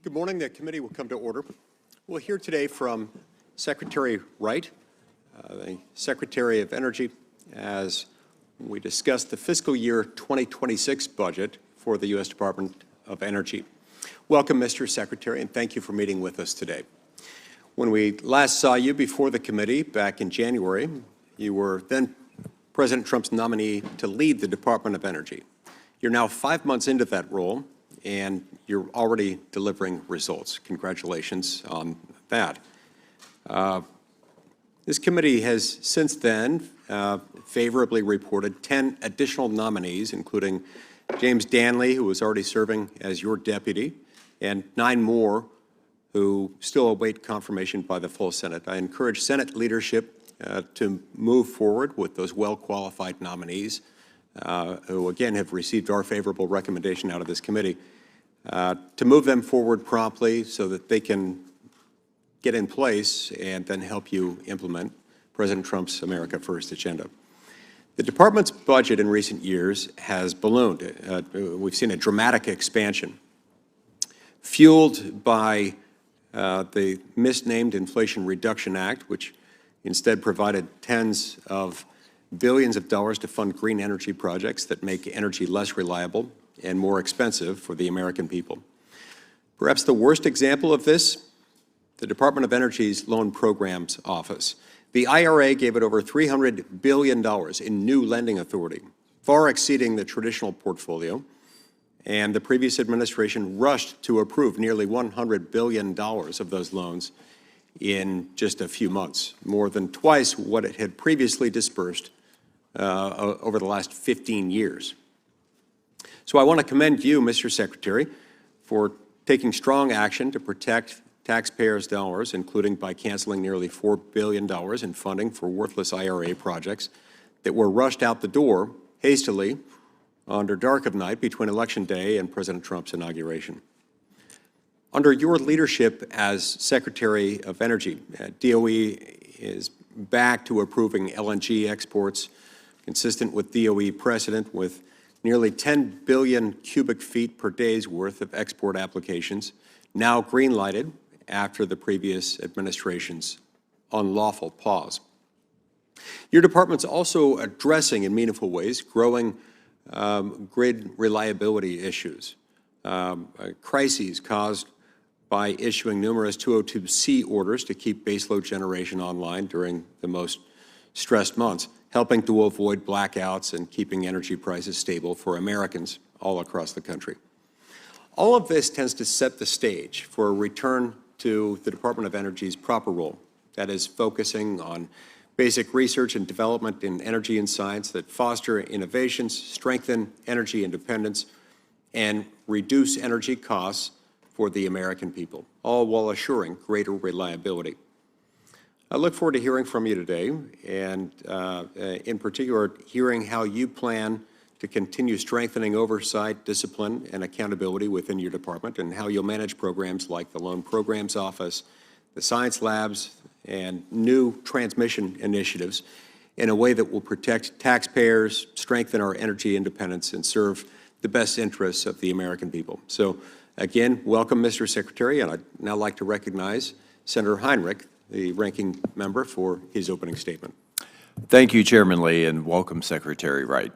Good morning. The committee will come to order. We'll hear today from Secretary Wright, the Secretary of Energy, as we discuss the fiscal year 2026 budget for the U.S. Department of Energy. Welcome, Mr. Secretary, and thank you for meeting with us today. When we last saw you before the committee back in January, you were then President Trump's nominee to lead the Department of Energy. You're now 5 months into that role, and you're already delivering results. Congratulations on that. This committee has since then favorably reported 10 additional nominees, including James Danley, who was already serving as your deputy, and 9 more who still await confirmation by the full Senate. I encourage Senate leadership to move forward with those well-qualified nominees who, again, have received our favorable recommendation out of this committee, to move them forward promptly so that they can get in place and then help you implement President Trump's America First agenda. The department's budget in recent years has ballooned. We've seen a dramatic expansion, fueled by the misnamed Inflation Reduction Act, which instead provided tens of billions of dollars to fund green energy projects that make energy less reliable and more expensive for the American people. Perhaps the worst example of this, the Department of Energy's Loan Programs Office. The IRA gave it over $300 billion in new lending authority, far exceeding the traditional portfolio, and the previous administration rushed to approve nearly $100 billion of those loans in just a few months, more than twice what it had previously dispersed over the last 15 years. So I want to commend you, Mr. Secretary, for taking strong action to protect taxpayers' dollars, including by canceling nearly $4 billion in funding for worthless IRA projects that were rushed out the door hastily under dark of night between Election Day and President Trump's inauguration. Under your leadership as Secretary of Energy, DOE is back to approving LNG exports consistent with DOE precedent, with nearly 10 billion cubic feet per day's worth of export applications now green-lighted after the previous administration's unlawful pause. Your department's also addressing in meaningful ways growing grid reliability issues, crises caused by issuing numerous 202C orders to keep baseload generation online during the most stressed months, helping to avoid blackouts and keeping energy prices stable for Americans all across the country. All of this tends to set the stage for a return to the Department of Energy's proper role, that is, focusing on basic research and development in energy and science that foster innovations, strengthen energy independence, and reduce energy costs for the American people, all while assuring greater reliability. I look forward to hearing from you today, and in particular, hearing how you plan to continue strengthening oversight, discipline, and accountability within your department, and how you'll manage programs like the Loan Programs Office, the science labs, and new transmission initiatives in a way that will protect taxpayers, strengthen our energy independence, and serve the best interests of the American people. So, again, welcome, Mr. Secretary, and I'd now like to recognize Senator Heinrich, the ranking member, for his opening statement. Thank you, Chairman Lee, and welcome, Secretary Wright.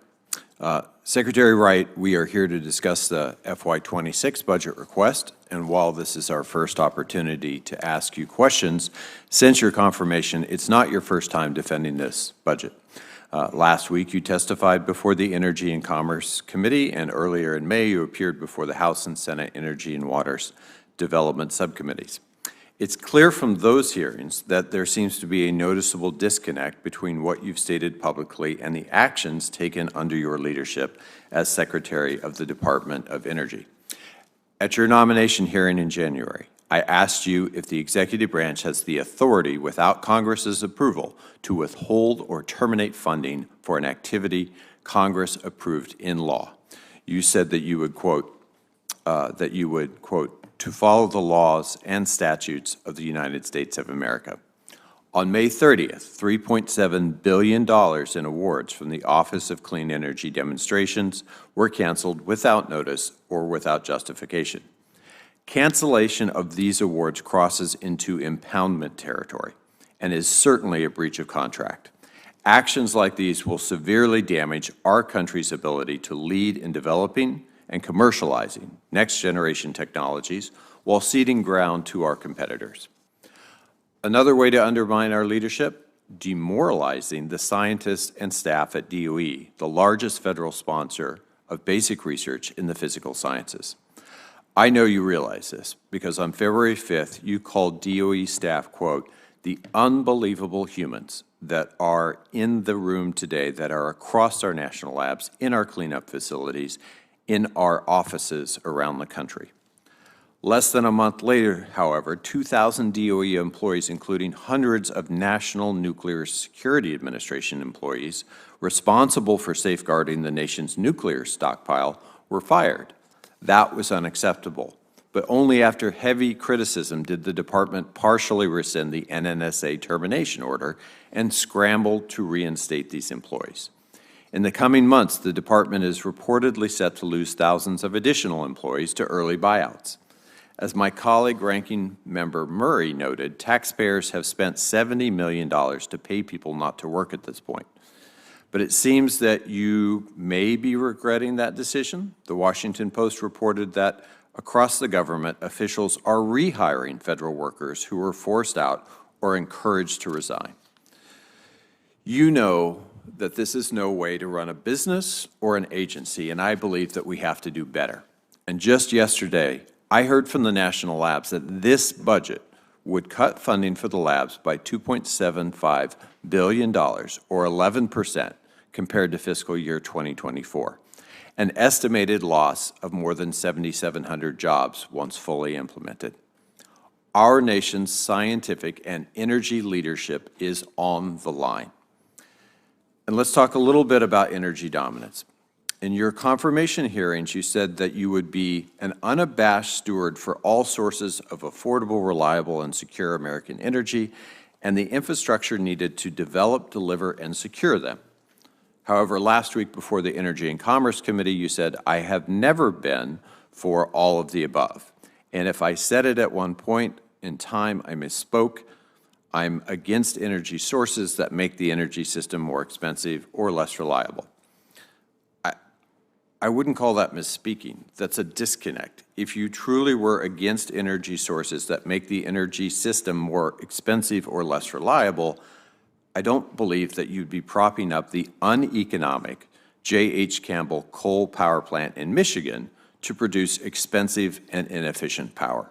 Secretary Wright, we are here to discuss the FY26 budget request, and while this is our first opportunity to ask you questions, since your confirmation, it's not your first time defending this budget. Last week, you testified before the Energy and Commerce Committee, and earlier in May, you appeared before the House and Senate Energy and Waters Development Subcommittees. It's clear from those hearings that there seems to be a noticeable disconnect between what you've stated publicly and the actions taken under your leadership as Secretary of the Department of Energy. At your nomination hearing in January, I asked you if the executive branch has the authority, without Congress's approval, to withhold or terminate funding for an activity Congress approved in law. You said that you would, quote, to follow the laws and statutes of the United States of America. On May 30th, $3.7 billion in awards from the Office of Clean Energy demonstrations were canceled without notice or without justification. Cancellation of these awards crosses into impoundment territory and is certainly a breach of contract. Actions like these will severely damage our country's ability to lead in developing and commercializing next-generation technologies while ceding ground to our competitors. Another way to undermine our leadership, demoralizing the scientists and staff at DOE, the largest federal sponsor of basic research in the physical sciences. I know you realize this because on February 5th, you called DOE staff, quote, the unbelievable humans that are in the room today, that are across our national labs, in our cleanup facilities, in our offices around the country. Less than a month later, however, 2,000 DOE employees, including hundreds of National Nuclear Security Administration employees responsible for safeguarding the nation's nuclear stockpile, were fired. That was unacceptable. But only after heavy criticism did the department partially rescind the NNSA termination order and scramble to reinstate these employees. In the coming months, the department is reportedly set to lose thousands of additional employees to early buyouts. As my colleague, Ranking Member Murray noted, taxpayers have spent $70 million to pay people not to work at this point. But it seems that you may be regretting that decision. The Washington Post reported that across the government, officials are rehiring federal workers who were forced out or encouraged to resign. You know that this is no way to run a business or an agency, and I believe that we have to do better. And just yesterday, I heard from the national labs that this budget would cut funding for the labs by $2.75 billion, or 11%, compared to fiscal year 2024, an estimated loss of more than 7,700 jobs once fully implemented. Our nation's scientific and energy leadership is on the line. And let's talk a little bit about energy dominance. In your confirmation hearings, you said that you would be an unabashed steward for all sources of affordable, reliable, and secure American energy and the infrastructure needed to develop, deliver, and secure them. However, last week before the Energy and Commerce Committee, you said, I have never been for all of the above. And if I said it at one point in time, I misspoke. I'm against energy sources that make the energy system more expensive or less reliable. I wouldn't call that misspeaking. That's a disconnect. If you truly were against energy sources that make the energy system more expensive or less reliable, I don't believe that you'd be propping up the uneconomic J.H. Campbell coal power plant in Michigan to produce expensive and inefficient power.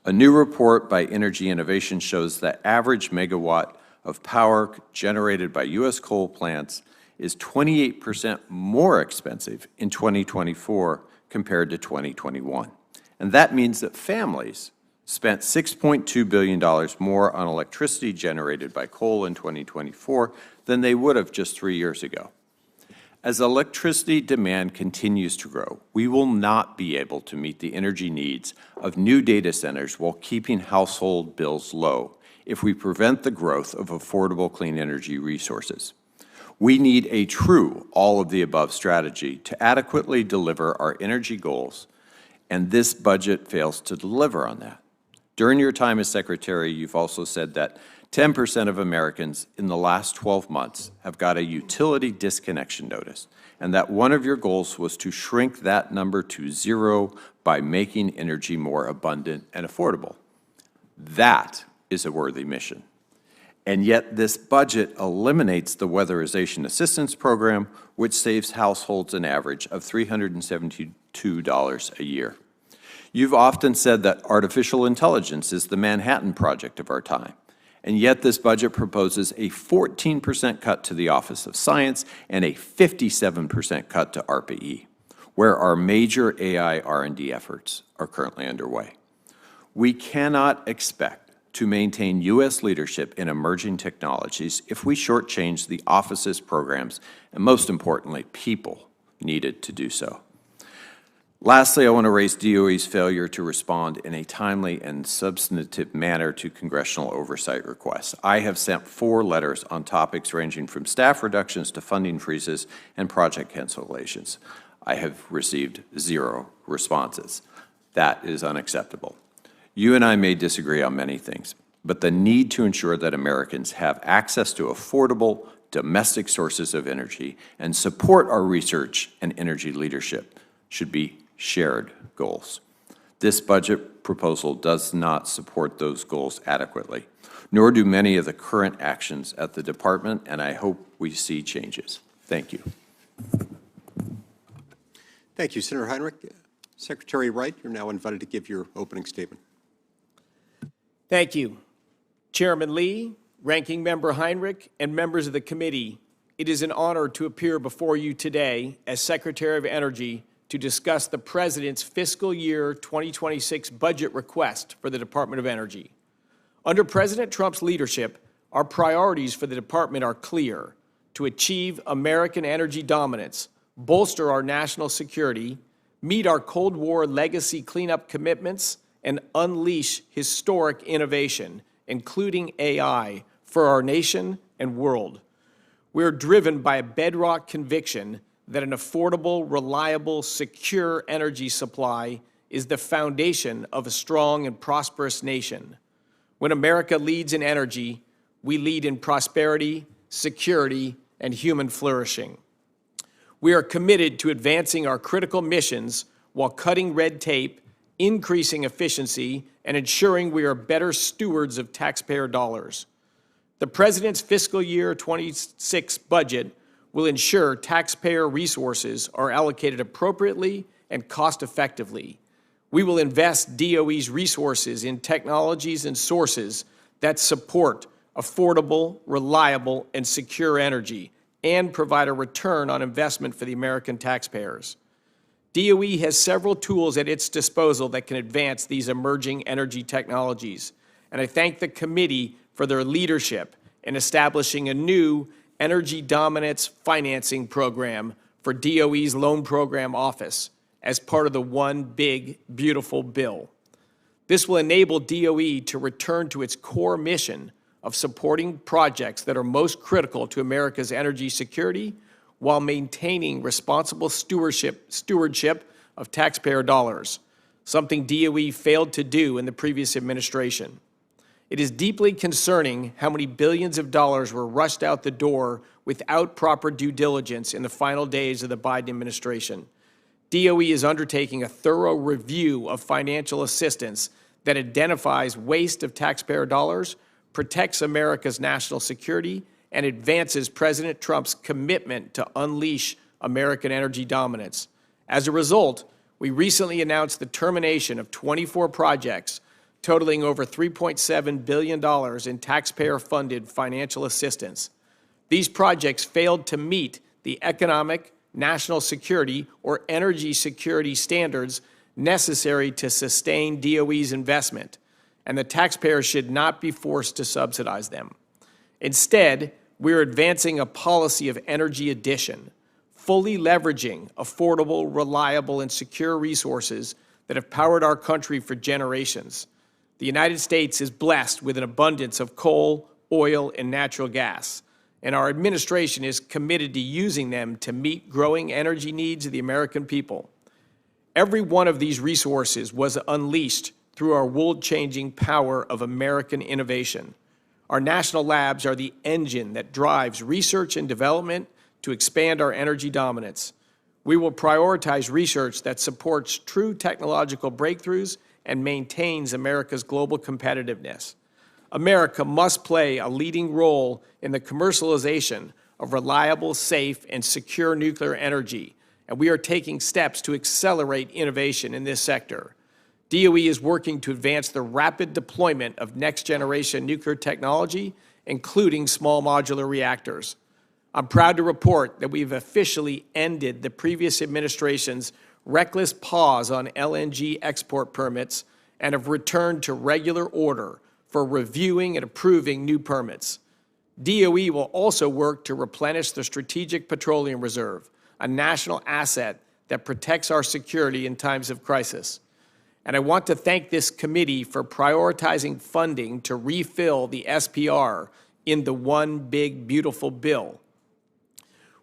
A new report by Energy Innovation shows that average megawatt of power generated by U.S. coal plants is 28% more expensive in 2024 compared to 2021. And that means that families spent $6.2 billion more on electricity generated by coal in 2024 than they would have just 3 years ago. As electricity demand continues to grow, we will not be able to meet the energy needs of new data centers while keeping household bills low if we prevent the growth of affordable clean energy resources. We need a true all-of-the-above strategy to adequately deliver our energy goals, and this budget fails to deliver on that. During your time as Secretary, you've also said that 10% of Americans in the last 12 months have got a utility disconnection notice, and that one of your goals was to shrink that number to zero by making energy more abundant and affordable. That is a worthy mission. And yet this budget eliminates the Weatherization Assistance Program, which saves households an average of $372 a year. You've often said that artificial intelligence is the Manhattan Project of our time, and yet this budget proposes a 14% cut to the Office of Science and a 57% cut to ARPA-E, where our major AI R&D efforts are currently underway. We cannot expect to maintain U.S. leadership in emerging technologies if we shortchange the office's programs and, most importantly, people needed to do so. Lastly, I want to raise DOE's failure to respond in a timely and substantive manner to congressional oversight requests. I have sent 4 letters on topics ranging from staff reductions to funding freezes and project cancellations. I have received 0 responses. That is unacceptable. You and I may disagree on many things, but the need to ensure that Americans have access to affordable domestic sources of energy and support our research and energy leadership should be shared goals. This budget proposal does not support those goals adequately, nor do many of the current actions at the department, and I hope we see changes. Thank you. Thank you, Senator Heinrich. Secretary Wright, you're now invited to give your opening statement. Thank you. Chairman Lee, Ranking Member Heinrich, and members of the committee, it is an honor to appear before you today as Secretary of Energy to discuss the President's fiscal year 2026 budget request for the Department of Energy. Under President Trump's leadership, our priorities for the department are clear: to achieve American energy dominance, bolster our national security, meet our Cold War legacy cleanup commitments, and unleash historic innovation, including AI, for our nation and world. We are driven by a bedrock conviction that an affordable, reliable, secure energy supply is the foundation of a strong and prosperous nation. When America leads in energy, we lead in prosperity, security, and human flourishing. We are committed to advancing our critical missions while cutting red tape, increasing efficiency, and ensuring we are better stewards of taxpayer dollars. The President's fiscal year 26 budget will ensure taxpayer resources are allocated appropriately and cost-effectively. We will invest DOE's resources in technologies and sources that support affordable, reliable, and secure energy and provide a return on investment for the American taxpayers. DOE has several tools at its disposal that can advance these emerging energy technologies, and I thank the committee for their leadership in establishing a new Energy Dominance Financing Program for DOE's Loan Program Office as part of the One Big Beautiful Bill. This will enable DOE to return to its core mission of supporting projects that are most critical to America's energy security while maintaining responsible stewardship of taxpayer dollars, something DOE failed to do in the previous administration. It is deeply concerning how many billions of dollars were rushed out the door without proper due diligence in the final days of the Biden administration. DOE is undertaking a thorough review of financial assistance that identifies waste of taxpayer dollars, protects America's national security, and advances President Trump's commitment to unleash American energy dominance. As a result, we recently announced the termination of 24 projects totaling over $3.7 billion in taxpayer-funded financial assistance. These projects failed to meet the economic, national security, or energy security standards necessary to sustain DOE's investment, and the taxpayer should not be forced to subsidize them. Instead, we're advancing a policy of energy addition, fully leveraging affordable, reliable, and secure resources that have powered our country for generations. The United States is blessed with an abundance of coal, oil, and natural gas, and our administration is committed to using them to meet growing energy needs of the American people. Every one of these resources was unleashed through our world-changing power of American innovation. Our national labs are the engine that drives research and development to expand our energy dominance. We will prioritize research that supports true technological breakthroughs and maintains America's global competitiveness. America must play a leading role in the commercialization of reliable, safe, and secure nuclear energy, and we are taking steps to accelerate innovation in this sector. DOE is working to advance the rapid deployment of next-generation nuclear technology, including small modular reactors. I'm proud to report that we've officially ended the previous administration's reckless pause on LNG export permits and have returned to regular order for reviewing and approving new permits. DOE will also work to replenish the Strategic Petroleum Reserve, a national asset that protects our security in times of crisis. And I want to thank this committee for prioritizing funding to refill the SPR in the One Big Beautiful Bill.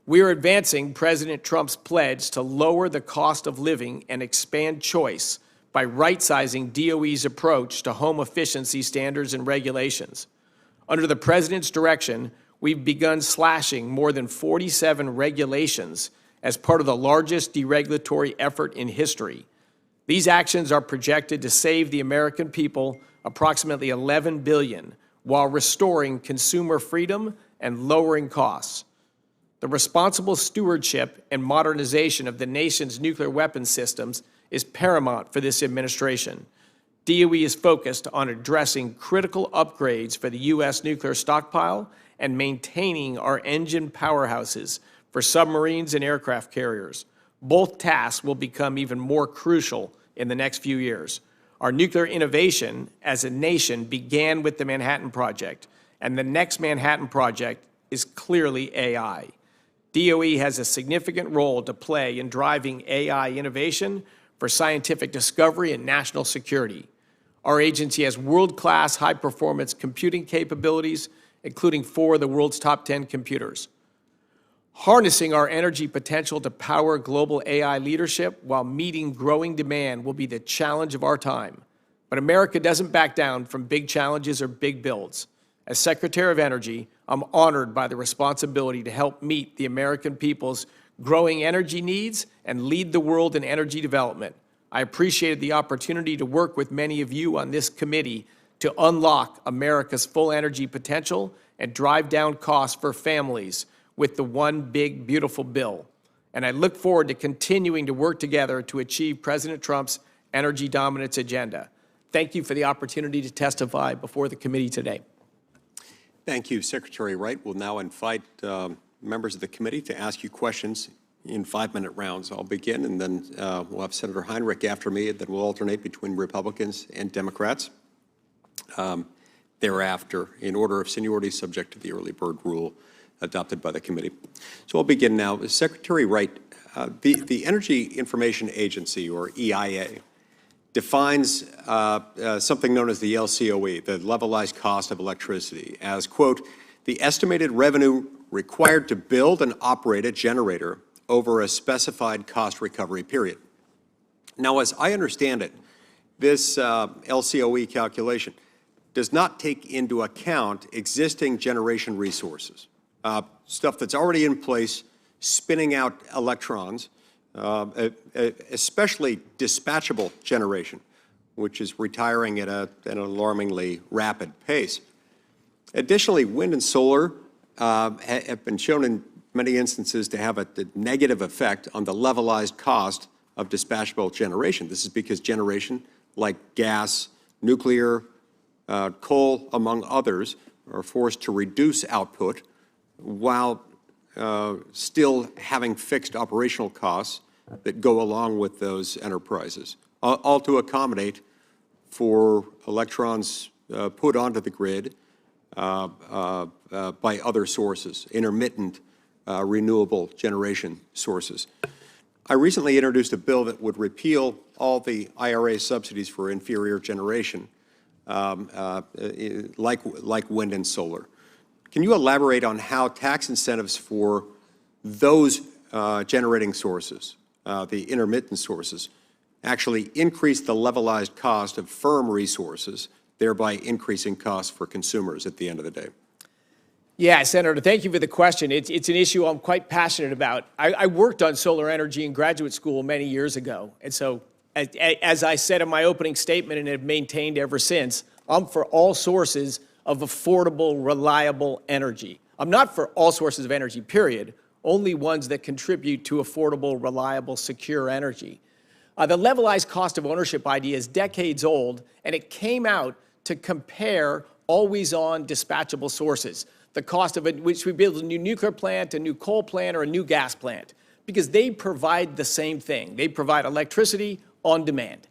We are advancing President Trump's pledge to lower the cost of living and expand choice by right-sizing DOE's approach to home efficiency standards and regulations. Under the President's direction, we've begun slashing more than 47 regulations as part of the largest deregulatory effort in history. These actions are projected to save the American people approximately $11 billion while restoring consumer freedom and lowering costs. The responsible stewardship and modernization of the nation's nuclear weapons systems is paramount for this administration. DOE is focused on addressing critical upgrades for the U.S. nuclear stockpile and maintaining our engine powerhouses for submarines and aircraft carriers. Both tasks will become even more crucial in the next few years. Our nuclear innovation as a nation began with the Manhattan Project, and the next Manhattan Project is clearly AI. DOE has a significant role to play in driving AI innovation for scientific discovery and national security. Our agency has world-class high-performance computing capabilities, including 4 of the world's top 10 computers. Harnessing our energy potential to power global AI leadership while meeting growing demand will be the challenge of our time. But America doesn't back down from big challenges or big builds. As Secretary of Energy, I'm honored by the responsibility to help meet the American people's growing energy needs and lead the world in energy development. I appreciated the opportunity to work with many of you on this committee to unlock America's full energy potential and drive down costs for families with the One Big Beautiful Bill. And I look forward to continuing to work together to achieve President Trump's energy dominance agenda. Thank you for the opportunity to testify before the committee today. Thank you, Secretary Wright. We'll now invite members of the committee to ask you questions in 5-minute rounds. I'll begin, and then we'll have Senator Heinrich after me, and then we'll alternate between Republicans and Democrats thereafter, in order of seniority, subject to the early bird rule adopted by the committee. So I'll begin now. Secretary Wright, the Energy Information Agency, or EIA, defines something known as the LCOE, the levelized cost of electricity, as, quote, the estimated revenue required to build and operate a generator over a specified cost recovery period. Now, as I understand it, this LCOE calculation does not take into account existing generation resources, stuff that's already in place, spinning out electrons, especially dispatchable generation, which is retiring at an alarmingly rapid pace. Additionally, wind and solar have been shown in many instances to have a negative effect on the levelized cost of dispatchable generation. This is because generation, like gas, nuclear, coal, among others, are forced to reduce output while still having fixed operational costs that go along with those enterprises, all to accommodate for electrons put onto the grid by other sources, intermittent renewable generation sources. I recently introduced a bill that would repeal all the IRA subsidies for inferior generation, like wind and solar. Can you elaborate on how tax incentives for those generating sources, the intermittent sources, actually increase the levelized cost of firm resources, thereby increasing costs for consumers at the end of the day? Yeah, Senator, thank you for the question. It's an issue I'm quite passionate about. I worked on solar energy in graduate school many years ago. And so, as I said in my opening statement and have maintained ever since, I'm for all sources of affordable, reliable energy. I'm not for all sources of energy, period, only ones that contribute to affordable, reliable, secure energy. The levelized cost of ownership idea is decades old, and it came out to compare always-on dispatchable sources. The cost of it, which we build a new nuclear plant, a new coal plant, or a new gas plant, because they provide the same thing. They provide electricity on demand.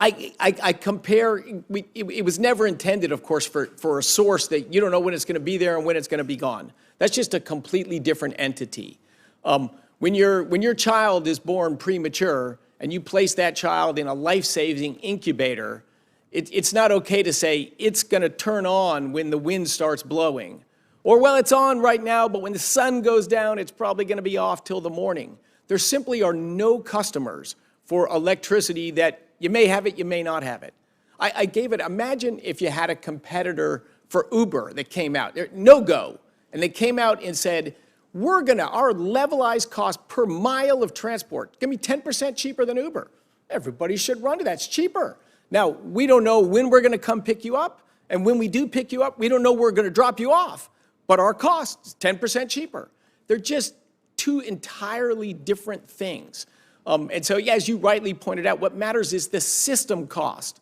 I compare, it was never intended, of course, for a source that you don't know when it's going to be there and when it's going to be gone. That's just a completely different entity. When your child is born premature and you place that child in a life-saving incubator, it's not okay to say it's going to turn on when the wind starts blowing. Or, well, it's on right now, but when the sun goes down, it's probably going to be off till the morning. There simply are no customers for electricity that You may have it, you may not have it. I gave it, imagine if you had a competitor for Uber that came out, no go, and they came out and said, our levelized cost per mile of transport, going to be 10% cheaper than Uber. Everybody should run to that, it's cheaper. Now, we don't know when we're going to come pick you up, and when we do pick you up, we don't know where we're going to drop you off, but our cost is 10% cheaper. They're just two entirely different things. And so, yeah, as you rightly pointed out, what matters is the system cost.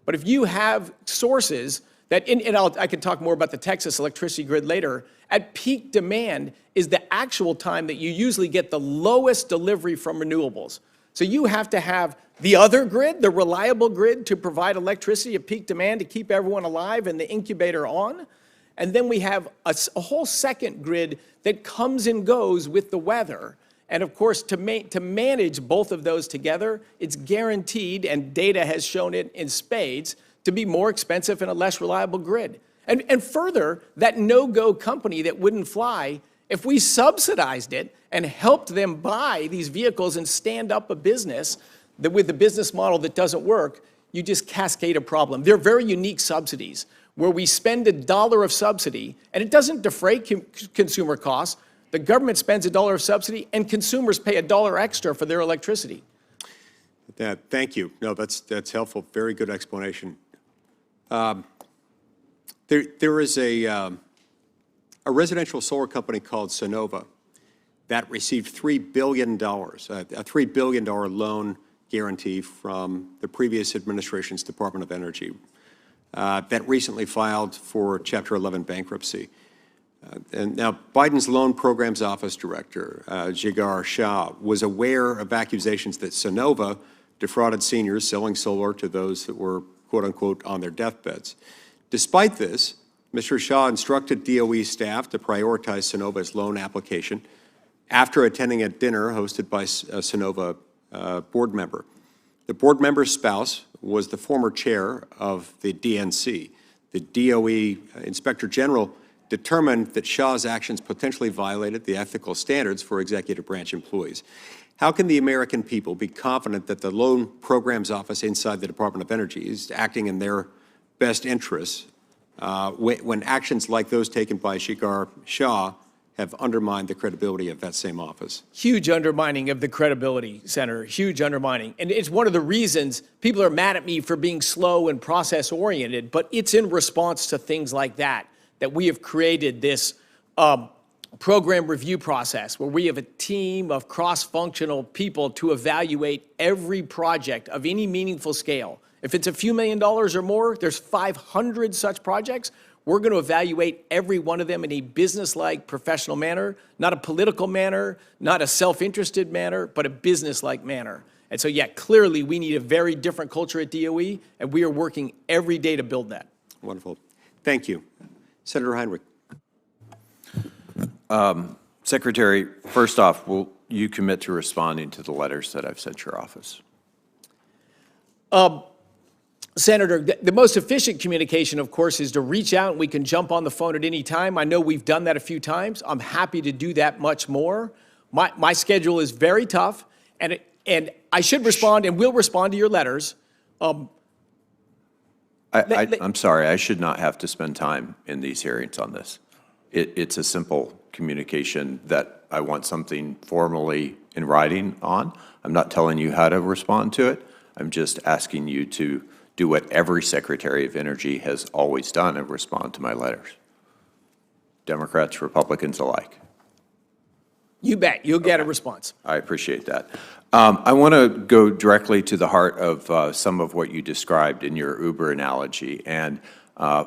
But if you have sources that, I can talk more about the Texas electricity grid later, at peak demand is the actual time that you usually get the lowest delivery from renewables. So you have to have the other grid, the reliable grid, to provide electricity at peak demand to keep everyone alive and the incubator on. And then we have a whole second grid that comes and goes with the weather. And of course, to manage both of those together, it's guaranteed, and data has shown it in spades, to be more expensive and a less reliable grid. And further, that no-go company that wouldn't fly, if we subsidized it and helped them buy these vehicles and stand up a business that with a business model that doesn't work, you just cascade a problem. They're very unique subsidies where we spend $1 of subsidy, and it doesn't defray consumer costs. The government spends $1 of subsidy, and consumers pay $1 extra for their electricity. Thank you. No, that's helpful. Very good explanation. There is a residential solar company called Sunnova that received $3 billion, a $3 billion loan guarantee from the previous administration's Department of Energy that recently filed for Chapter 11 bankruptcy. And now, Biden's Loan Programs Office Director, Jigar Shah, was aware of accusations that Sunnova defrauded seniors selling solar to those that were, quote unquote, on their deathbeds. Despite this, Mr. Shah instructed DOE staff to prioritize Sunnova's loan application after attending a dinner hosted by a Sunnova board member. The board member's spouse was the former chair of the DNC. The DOE Inspector General determined that Shah's actions potentially violated the ethical standards for executive branch employees. How can the American people be confident that the Loan Programs Office inside the Department of Energy is acting in their best interests when actions like those taken by Jigar Shah have undermined the credibility of that same office? Huge undermining of the credibility, Senator, huge undermining. And it's one of the reasons people are mad at me for being slow and process-oriented, but it's in response to things like that we have created this program review process where we have a team of cross-functional people to evaluate every project of any meaningful scale. If it's a few $1 million or more, there's 500 such projects. We're going to evaluate every one of them in a business-like, professional manner, not a political manner, not a self-interested manner, but a business-like manner. And so, yeah, clearly we need a very different culture at DOE, and we are working every day to build that. Wonderful. Thank you. Senator Heinrich. Secretary, first off, will you commit to responding to the letters that I've sent your office? Senator, the most efficient communication, of course, is to reach out and we can jump on the phone at any time. I know we've done that a few times. I'm happy to do that much more. My schedule is very tough, and I should respond and will respond to your letters. I'm sorry, I should not have to spend time in these hearings on this. It's a simple communication that I want something formally in writing on. I'm not telling you how to respond to it. I'm just asking you to do what every Secretary of Energy has always done and respond to my letters. Democrats, Republicans alike. You bet. You'll get a response. I appreciate that. I want to go directly to the heart of some of what you described in your Uber analogy. And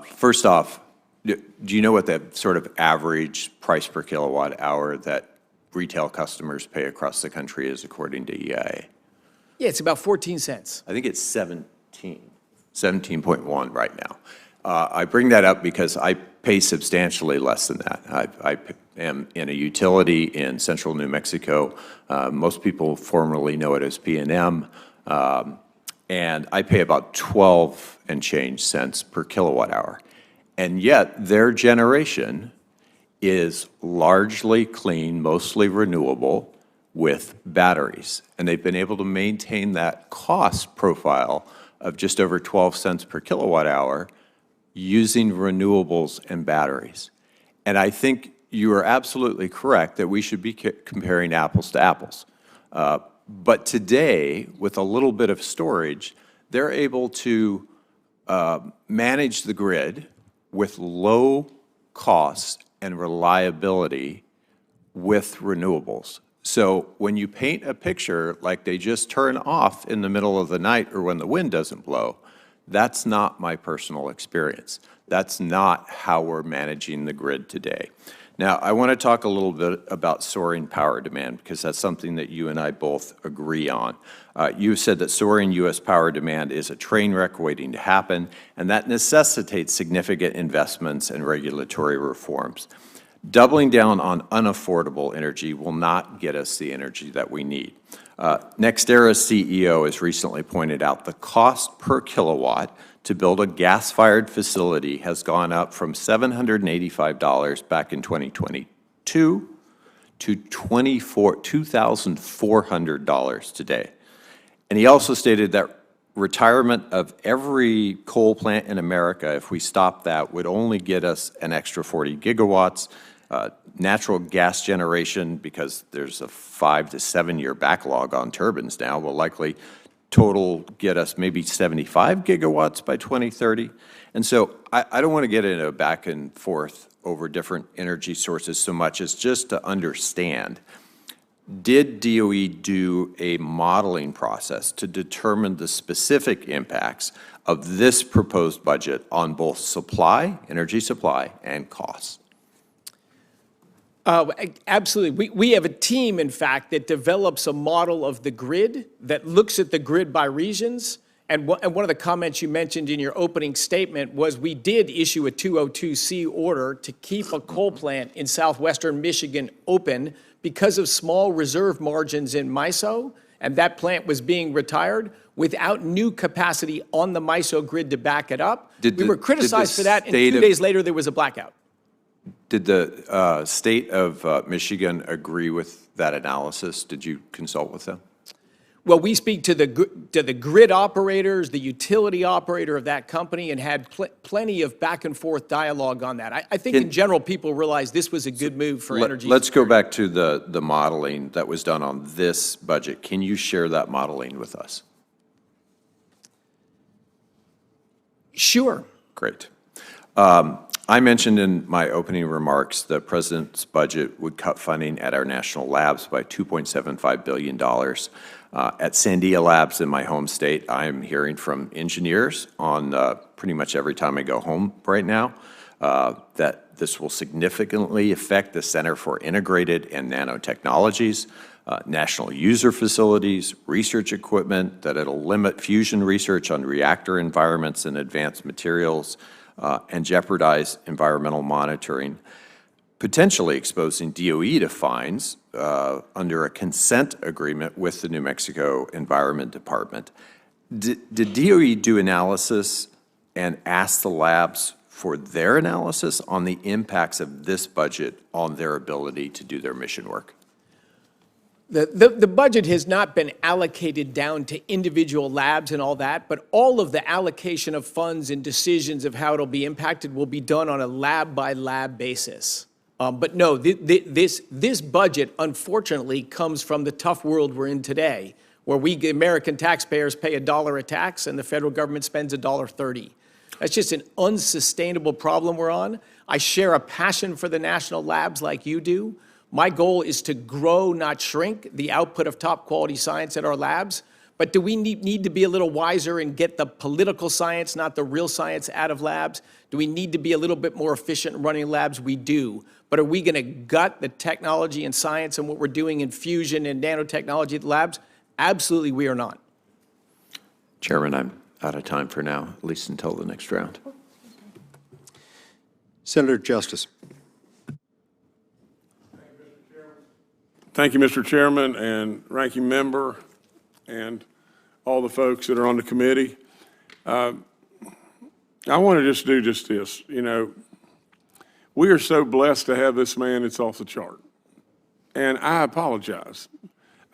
first off, do you know what the sort of average price per kilowatt hour that retail customers pay across the country is according to EIA? Yeah, it's about 14 cents. I think it's 17.1 right now. I bring that up because I pay substantially less than that. I am in a utility in central New Mexico. Most people formerly know it as P&M. And I pay about 12 and change cents per kilowatt hour. And yet their generation is largely clean, mostly renewable, with batteries. And they've been able to maintain that cost profile of just over 12 cents per kilowatt hour using renewables and batteries. And I think you are absolutely correct that we should be comparing apples to apples. But today, with a little bit of storage, they're able to manage the grid with low cost and reliability with renewables. So when you paint a picture like they just turn off in the middle of the night or when the wind doesn't blow, that's not my personal experience. That's not how we're managing the grid today. Now, I want to talk a little bit about soaring power demand, because that's something that you and I both agree on. You said that soaring U.S. power demand is a train wreck waiting to happen, and that necessitates significant investments and regulatory reforms. Doubling down on unaffordable energy will not get us the energy that we need. NextEra's CEO has recently pointed out the cost per kilowatt to build a gas-fired facility has gone up from $785 back in 2022 to $2,400 today. And he also stated that retirement of every coal plant in America, if we stop that, would only get us an extra 40 gigawatts. Natural gas generation, because there's a 5 to 7 year backlog on turbines now, will likely total get us maybe 75 gigawatts by 2030. And so I don't want to get into a back and forth over different energy sources so much as just to understand, did DOE do a modeling process to determine the specific impacts of this proposed budget on both supply, energy supply, and costs? Absolutely. We have a team, in fact, that develops a model of the grid that looks at the grid by regions. And one of the comments you mentioned in your opening statement was we did issue a 202C order to keep a coal plant in southwestern Michigan open because of small reserve margins in MISO, and that plant was being retired without new capacity on the MISO grid to back it up. We were criticized for that, and 2 days later there was a blackout. Did the state of Michigan agree with that analysis? Did you consult with them? Well, we speak to the grid operators, the utility operator of that company, and had plenty of back and forth dialogue on that. I think in general, people realize this was a good move for energy. Let's go back to the modeling that was done on this budget. Can you share that modeling with us? Sure. Great. I mentioned in my opening remarks the President's budget would cut funding at our national labs by $2.75 billion. At Sandia Labs in my home state, I'm hearing from engineers on pretty much every time I go home right now that this will significantly affect the Center for Integrated and Nanotechnologies, national user facilities, research equipment, that it'll limit fusion research on reactor environments and advanced materials, and jeopardize environmental monitoring, potentially exposing DOE to fines under a consent agreement with the New Mexico Environment Department. Did DOE do analysis and ask the labs for their analysis on the impacts of this budget on their ability to do their mission work? The budget has not been allocated down to individual labs and all that, but all of the allocation of funds and decisions of how it'll be impacted will be done on a lab-by-lab basis. But no, this budget, unfortunately, comes from the tough world we're in today, where we American taxpayers pay $1 a tax and the federal government spends $1.30. That's just an unsustainable problem we're on. I share a passion for the national labs like you do. My goal is to grow, not shrink, the output of top quality science at our labs. But do we need to be a little wiser and get the political science, not the real science, out of labs? Do we need to be a little bit more efficient in running labs? We do. But are we going to gut the technology and science and what we're doing in fusion and nanotechnology at the labs? Absolutely, we are not. Chairman, I'm out of time for now, at least until the next round. Senator Justice. Thank you, Mr. Chairman and Ranking Member and all the folks that are on the committee. I want to just do just this. You know, we are so blessed to have this man. It's off the chart. And I apologize.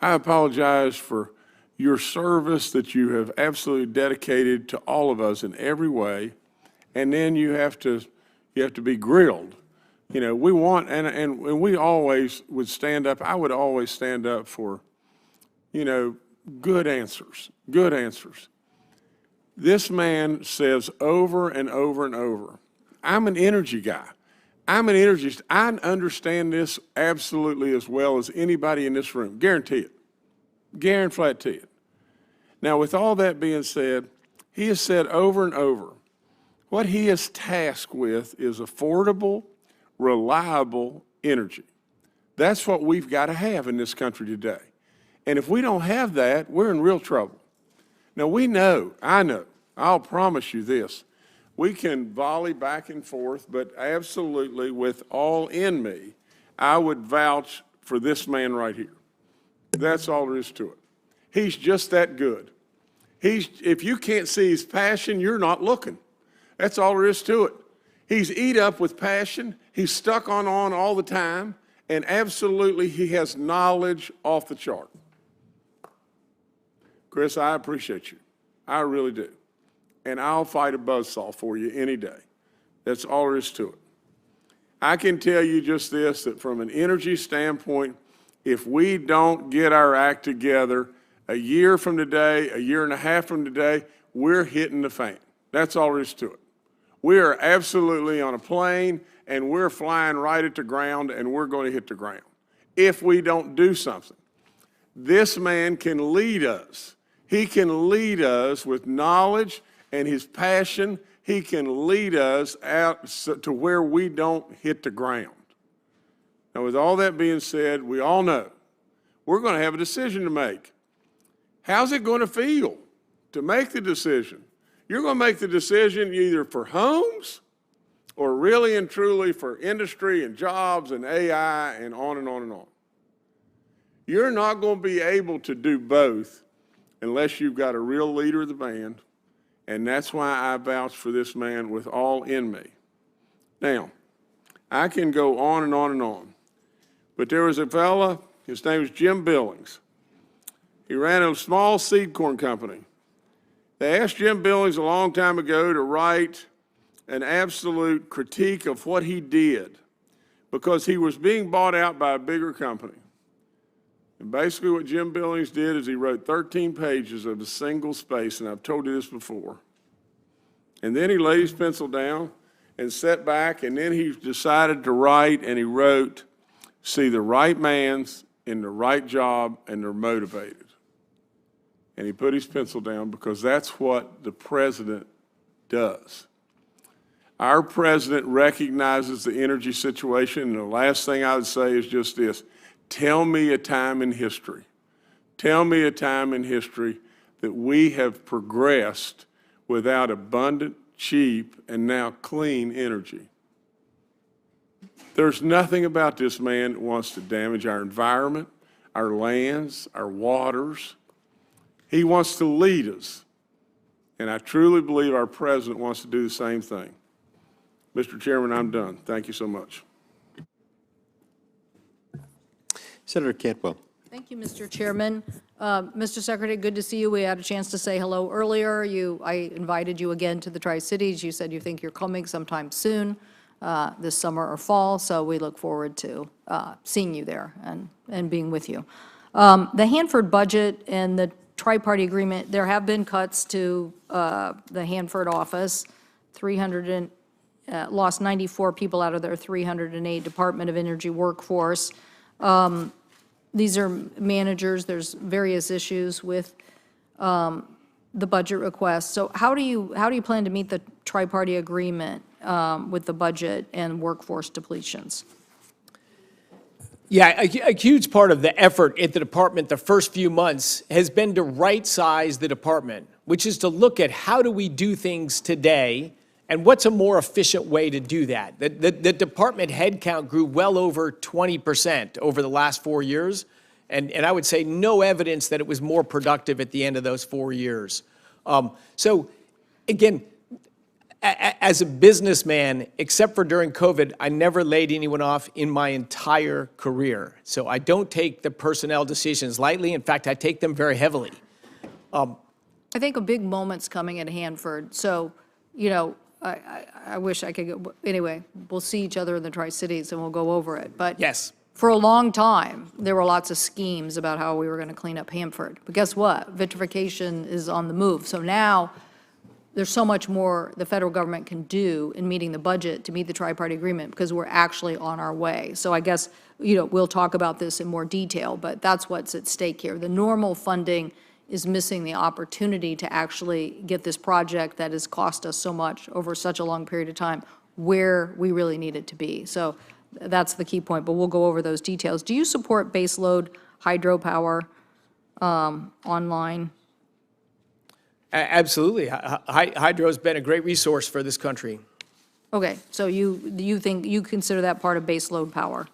I apologize for your service that you have absolutely dedicated to all of us in every way. And then you have to be grilled. You know, we want, and we always would stand up, I would always stand up for, you know, good answers, good answers. This man says over and over and over, I'm an energy guy. I'm an energy, I understand this absolutely as well as anybody in this room, guarantee it, guarantee it. Now, with all that being said, he has said over and over, what he is tasked with is affordable, reliable energy. That's what we've got to have in this country today. And if we don't have that, we're in real trouble. Now, we know, I know, I'll promise you this, we can volley back and forth, but absolutely with all in me, I would vouch for this man right here. That's all there is to it. He's just that good. If you can't see his passion, you're not looking. That's all there is to it. He's eat up with passion. He's stuck on all the time. And absolutely, he has knowledge off the chart. Chris, I appreciate you. I really do. And I'll fight a buzzsaw for you any day. That's all there is to it. I can tell you just this, that from an energy standpoint, if we don't get our act together a year from today, a year and a half from today, we're hitting the fan. That's all there is to it. We are absolutely on a plane and we're flying right at the ground and we're going to hit the ground if we don't do something. This man can lead us. He can lead us with knowledge and his passion. He can lead us out to where we don't hit the ground. Now, with all that being said, we all know we're going to have a decision to make. How's it going to feel to make the decision? You're going to make the decision either for homes or really and truly for industry and jobs and AI and on and on and on. You're not going to be able to do both unless you've got a real leader of the band, and that's why I vouch for this man with all in me. Now, I can go on and on and on, but there was a fella, his name was Jim Billings. He ran a small seed corn company. They asked Jim Billings a long time ago to write an absolute critique of what he did because he was being bought out by a bigger company. And basically what Jim Billings did is he wrote 13 pages of a single space, and I've told you this before. And then he laid his pencil down and sat back, and then he decided to write, and he wrote, see the right man's in the right job, and they're motivated. And he put his pencil down because that's what the president does. Our president recognizes the energy situation, and the last thing I would say is just this. Tell me a time in history. Tell me a time in history that we have progressed without abundant, cheap, and now clean energy. There's nothing about this man that wants to damage our environment, our lands, our waters. He wants to lead us. And I truly believe our president wants to do the same thing. Mr. Chairman, I'm done. Thank you so much. Senator Cantwell. Thank you, Mr. Chairman. Mr. Secretary, good to see you. We had a chance to say hello earlier. I invited you again to the Tri-Cities. You said you think you're coming sometime soon, this summer or fall, so we look forward to seeing you there and being with you. The Hanford budget and the tri-party agreement, there have been cuts to the Hanford office, lost 94 people out of their 308 Department of Energy workforce. These are managers. There's various issues with the budget request. So how do you plan to meet the tri-party agreement with the budget and workforce depletions? Yeah, a huge part of the effort at the department the first few months has been to right-size the department, which is to look at how do we do things today and what's a more efficient way to do that. The department headcount grew well over 20% over the last 4 years, and I would say no evidence that it was more productive at the end of those 4 years. So again, As a businessman, except for during COVID, I never laid anyone off in my entire career. So I don't take the personnel decisions lightly. In fact, I take them very heavily. I think a big moment's coming at Hanford. So, I wish I could go, anyway, we'll see each other in the Tri-Cities and we'll go over it. But Yes. for a long time, there were lots of schemes about how we were going to clean up Hanford. But guess what? Vitrification is on the move. So now there's so much more the federal government can do in meeting the budget to meet the tri-party agreement because we're actually on our way. So I guess, we'll talk about this in more detail, but that's what's at stake here. The normal funding is missing the opportunity to actually get this project that has cost us so much over such a long period of time where we really need it to be. So that's the key point, but we'll go over those details. Do you support baseload hydropower online? Absolutely. Hydro's been a great resource for this country. Okay, so you think, you consider that part of baseload power?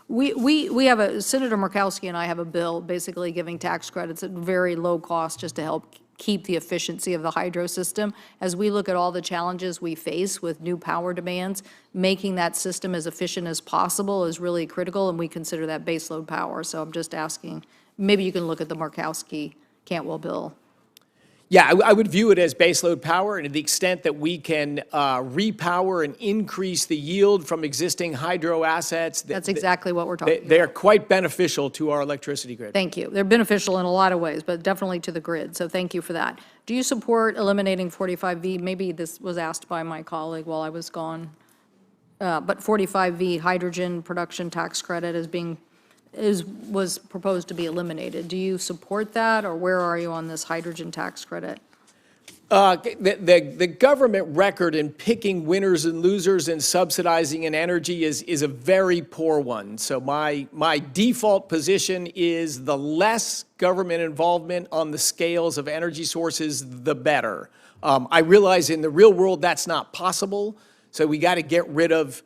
We have Senator Murkowski and I have a bill basically giving tax credits at very low cost just to help keep the efficiency of the hydro system. As we look at all the challenges we face with new power demands, making that system as efficient as possible is really critical, and we consider that baseload power. So I'm just asking, maybe you can look at the Murkowski-Cantwell bill. Yeah, I would view it as baseload power, and to the extent that we can repower and increase the yield from existing hydro assets. That's exactly what we're talking about. They are quite beneficial to our electricity grid. Thank you. They're beneficial in a lot of ways, but definitely to the grid, so thank you for that. Do you support eliminating 45V? Maybe this was asked by my colleague while I was gone, but 45V hydrogen production tax credit was proposed to be eliminated. Do you support that, or where are you on this hydrogen tax credit? The government record in picking winners and losers and subsidizing in energy is a very poor one. So my default position is the less government involvement on the scales of energy sources, the better. I realize in the real world that's not possible, so we got to get rid of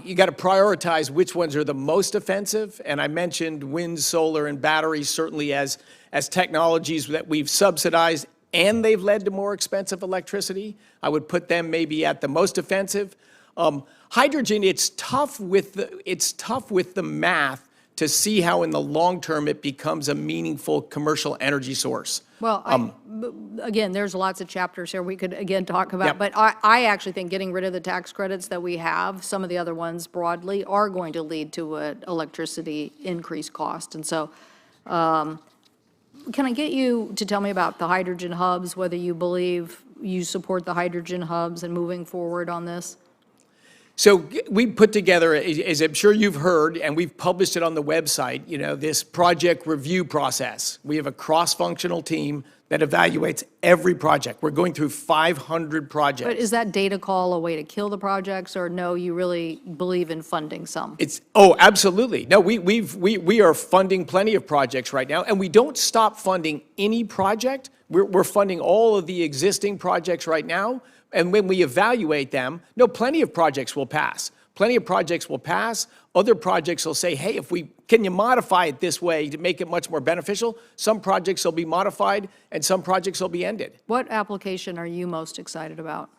you got to prioritize which ones are the most offensive, and I mentioned wind, solar, and batteries certainly as technologies that we've subsidized and they've led to more expensive electricity. I would put them maybe at the most offensive. Hydrogen, it's tough with the math to see how in the long term it becomes a meaningful commercial energy source. Well, again, there's lots of chapters here we could, again, talk about. Yep. But I actually think getting rid of the tax credits that we have, some of the other ones broadly, are going to lead to an electricity increased cost. And so can I get you to tell me about the hydrogen hubs, whether you believe you support the hydrogen hubs and moving forward on this? So we put together, as I'm sure you've heard, and we've published it on the website, this project review process. We have a cross-functional team that evaluates every project. We're going through 500 projects. But is that data call a way to kill the projects, or no, you really believe in funding some? Absolutely. No, we are funding plenty of projects right now, and we don't stop funding any project. We're funding all of the existing projects right now. And when we evaluate them, plenty of projects will pass. Plenty of projects will pass. Other projects will say, hey, can you modify it this way to make it much more beneficial? Some projects will be modified and some projects will be ended. What application are you most excited about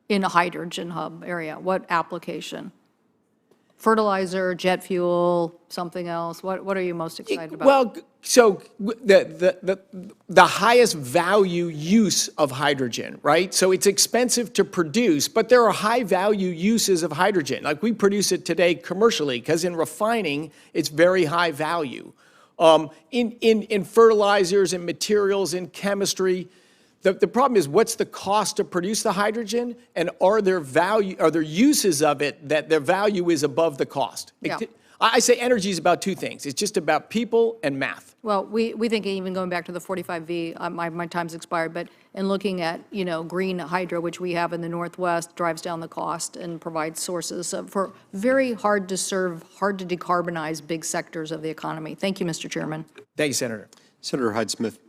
in a hydrogen hub area? What application? Fertilizer, jet fuel, something else? What are you most excited about? Well, so the highest value use of hydrogen, right? So it's expensive to produce, but there are high value uses of hydrogen. Like we produce it today commercially because in refining, it's very high value. In fertilizers and materials, in chemistry, the problem is what's the cost to produce the hydrogen, and are there uses of it that their value is above the cost? Yeah. I say energy is about two things. It's just about people and math. Well, we think even going back to the 45V, my time's expired, but in looking at, green hydro, which we have in the Northwest, drives down the cost and provides sources for very hard to serve, hard to decarbonize big sectors of the economy. Thank you, Mr. Chairman. Thank you, Senator. Senator Hyde-Smith.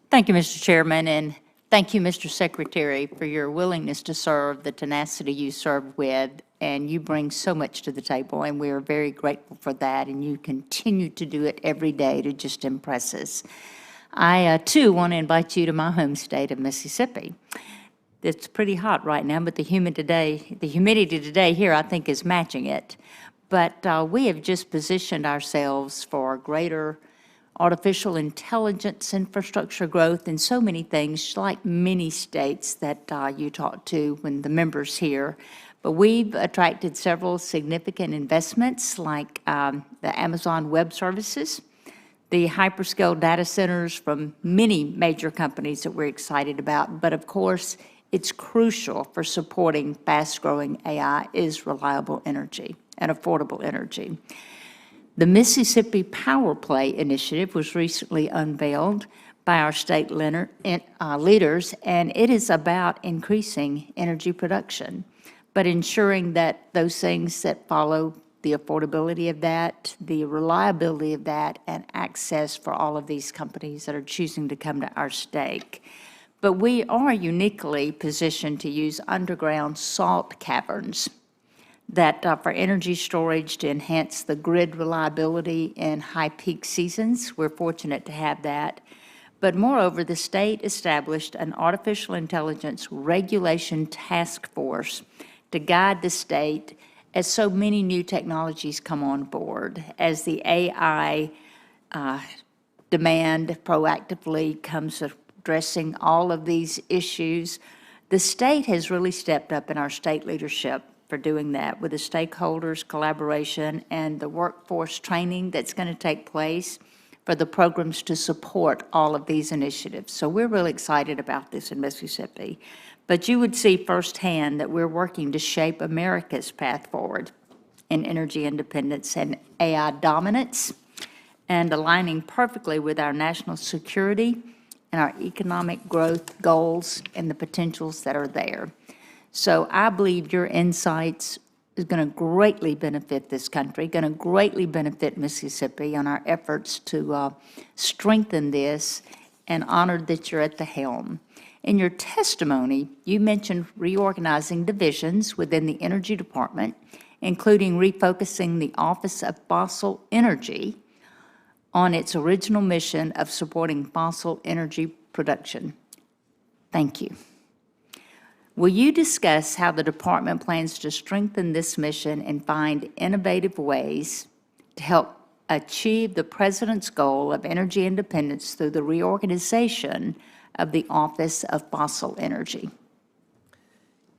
Thank you, Mr. Chairman, and thank you, Mr. Secretary, for your willingness to serve, the tenacity you serve with, and you bring so much to the table, and we are very grateful for that, and you continue to do it every day to just impress us. I, too, want to invite you to my home state of Mississippi. It's pretty hot right now, but the humidity today here, I think, is matching it. But we have just positioned ourselves for greater artificial intelligence infrastructure growth and so many things, like many states that you talked to when the members here. But we've attracted several significant investments, like the Amazon Web Services, the hyperscale data centers from many major companies that we're excited about. But of course, it's crucial for supporting fast-growing AI is reliable energy and affordable energy. The Mississippi Power Play initiative was recently unveiled by our state leaders, and it is about increasing energy production, but ensuring that those things that follow the affordability of that, the reliability of that, and access for all of these companies that are choosing to come to our state. But we are uniquely positioned to use underground salt caverns that for energy storage to enhance the grid reliability in high peak seasons. We're fortunate to have that. But moreover, the state established an artificial intelligence regulation task force to guide the state as so many new technologies come on board, as the AI demand proactively comes addressing all of these issues. The state has really stepped up in our state leadership for doing that, with the stakeholders' collaboration and the workforce training that's going to take place for the programs to support all of these initiatives. So we're really excited about this in Mississippi. But you would see firsthand that we're working to shape America's path forward in energy independence and AI dominance, and aligning perfectly with our national security and our economic growth goals and the potentials that are there. So I believe your insights is going to greatly benefit this country, going to greatly benefit Mississippi on our efforts to strengthen this, and honored that you're at the helm. In your testimony, you mentioned reorganizing divisions within the Energy Department, including refocusing the Office of Fossil Energy on its original mission of supporting fossil energy production. Thank you. Will you discuss how the department plans to strengthen this mission and find innovative ways to help achieve the President's goal of energy independence through the reorganization of the Office of Fossil Energy?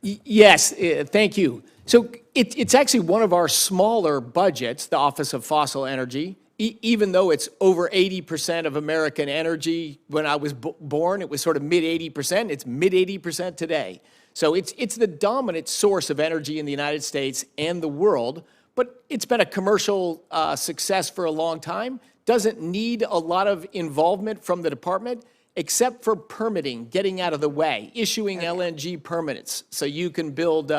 Yes, thank you. So it's actually one of our smaller budgets, the Office of Fossil Energy, even though it's over 80% of American energy. When I was born, it was sort of mid-80%. It's mid-80% today. So it's the dominant source of energy in the United States and the world, but it's been a commercial success for a long time. Doesn't need a lot of involvement from the department, except for permitting, getting out of the way, issuing LNG permits so you can build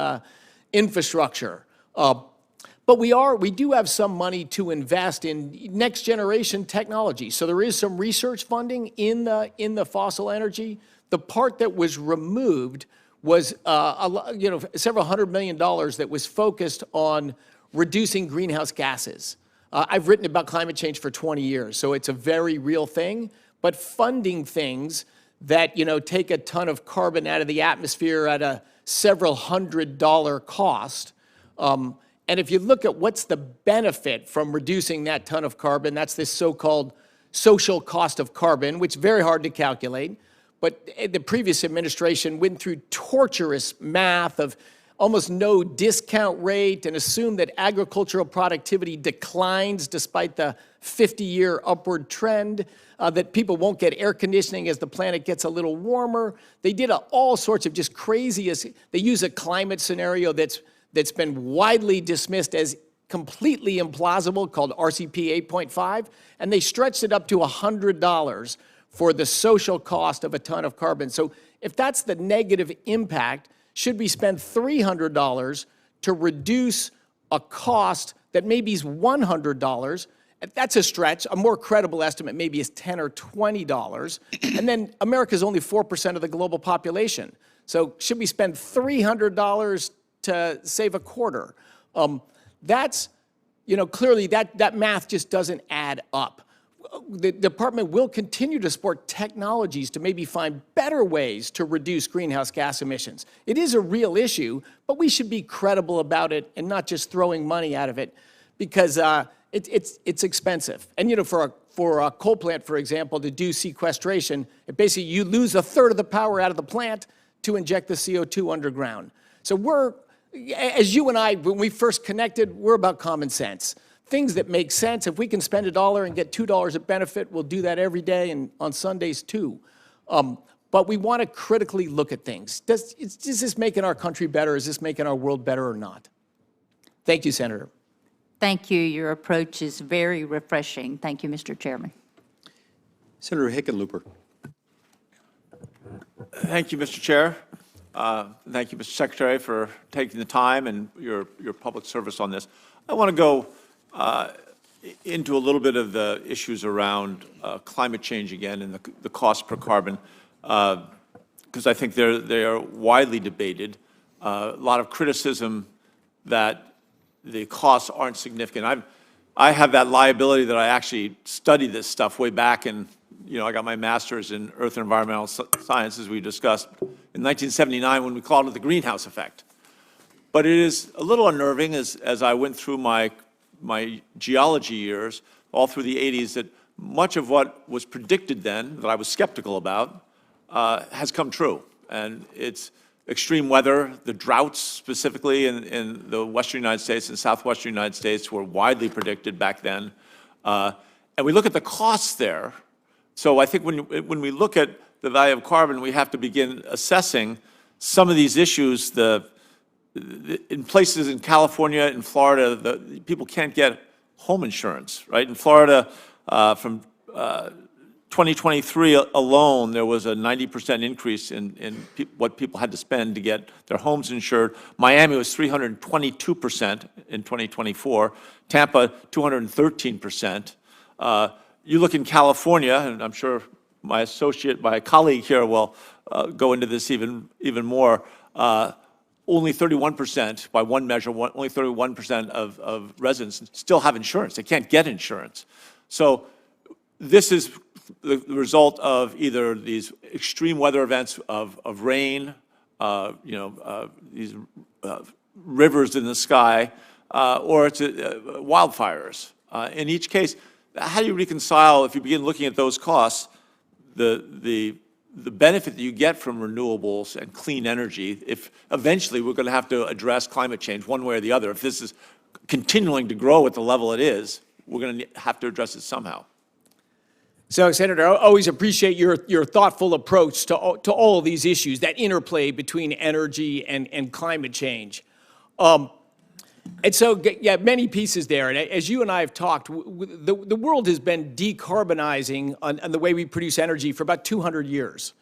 infrastructure. But we do have some money to invest in next generation technology. So there is some research funding in the fossil energy. The part that was removed was several $100 million that was focused on reducing greenhouse gases. I've written about climate change for 20 years, so it's a very real thing. But funding things that take a ton of carbon out of the atmosphere at a several $100 cost. And if you look at what's the benefit from reducing that ton of carbon, that's this so-called social cost of carbon, which is very hard to calculate. But the previous administration went through torturous math of almost no discount rate and assumed that agricultural productivity declines despite the 50-year upward trend, that people won't get air conditioning as the planet gets a little warmer. They did all sorts of just craziest. They use a climate scenario that's been widely dismissed as completely implausible, called RCP 8.5, and they stretched it up to $100 for the social cost of a ton of carbon. So if that's the negative impact, should we spend $300 to reduce a cost that maybe is $100? That's a stretch. A more credible estimate maybe is $10 or $20. And then America's only 4% of the global population. So should we spend $300 to save a quarter? That's, clearly that math just doesn't add up. the department will continue to support technologies to maybe find better ways to reduce greenhouse gas emissions. It is a real issue, but we should be credible about it and not just throwing money out of it, because it's expensive. And for a coal plant, for example, to do sequestration, basically you lose a third of the power out of the plant to inject the CO2 underground. So as you and I, when we first connected, we're about common sense. Things that make sense. If we can spend $1 and get $2 of benefit, we'll do that every day and on Sundays too. But we want to critically look at things. Is this making our country better? Is this making our world better or not? Thank you, Senator. Thank you. Your approach is very refreshing. Thank you, Mr. Chairman. Senator Hickenlooper. Thank you, Mr. Chair. Thank you, Mr. Secretary, for taking the time and your public service on this. I want to go into a little bit of the issues around climate change again and the cost per carbon, because I think they are widely debated. A lot of criticism that the costs aren't significant. I have that liability that I actually studied this stuff way back, and I got my master's in Earth and Environmental Science, as we discussed, in 1979 when we called it the greenhouse effect. But it is a little unnerving as I went through my geology years, all through the 80s, that much of what was predicted then, that I was skeptical about, has come true. And it's extreme weather, the droughts specifically in the western United States and southwestern United States were widely predicted back then. And we look at the costs there. So I think when we look at the value of carbon, we have to begin assessing some of these issues. In places in California and Florida, people can't get home insurance, right? In Florida, from 2023 alone, there was a 90% increase in what people had to spend to get their homes insured. Miami was 322% in 2024. Tampa, 213%. You look in California, and I'm sure my colleague here will go into this even more. Only 31%, by one measure, only 31% of residents still have insurance. They can't get insurance. So this is the result of either these extreme weather events of rain, these rivers in the sky, or it's wildfires. In each case, how do you reconcile, if you begin looking at those costs, the benefit that you get from renewables and clean energy, if eventually we're going to have to address climate change one way or the other? If this is continuing to grow at the level it is, we're going to have to address it somehow. So, Senator, I always appreciate your thoughtful approach to all of these issues, that interplay between energy and climate change. And so, yeah, many pieces there. And as you and I have talked, the world has been decarbonizing on the way we produce energy for about 200 years.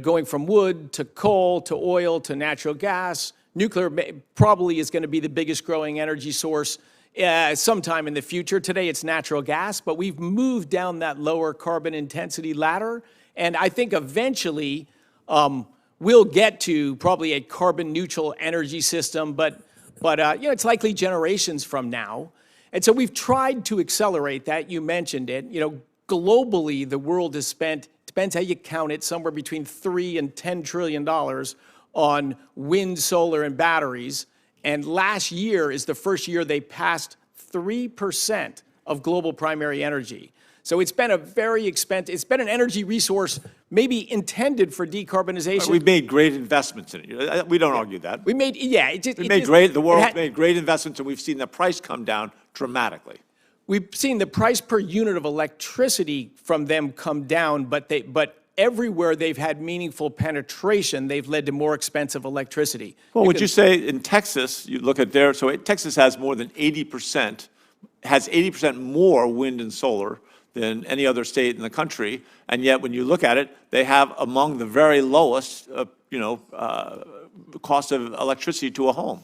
Going from wood to coal to oil to natural gas. Nuclear probably is going to be the biggest growing energy source sometime in the future. Today it's natural gas, but we've moved down that lower carbon intensity ladder. And I think eventually we'll get to probably a carbon neutral energy system, but it's likely generations from now. And so we've tried to accelerate that. You mentioned it. Globally, the world has spent, depends how you count it, somewhere between $3 and $10 trillion on wind, solar, and batteries. And last year is the first year they passed 3% of global primary energy. So it's been a very expensive, it's been an energy resource maybe intended for decarbonization. We've made great investments in it. We don't argue that. We made, yeah. The world made great investments, and we've seen the price come down dramatically. We've seen the price per unit of electricity from them come down, but everywhere they've had meaningful penetration, they've led to more expensive electricity. Well, would you say in Texas, you look at Texas has more than 80%, has 80% more wind and solar than any other state in the country, and yet when you look at it, they have among the very lowest, cost of electricity to a home.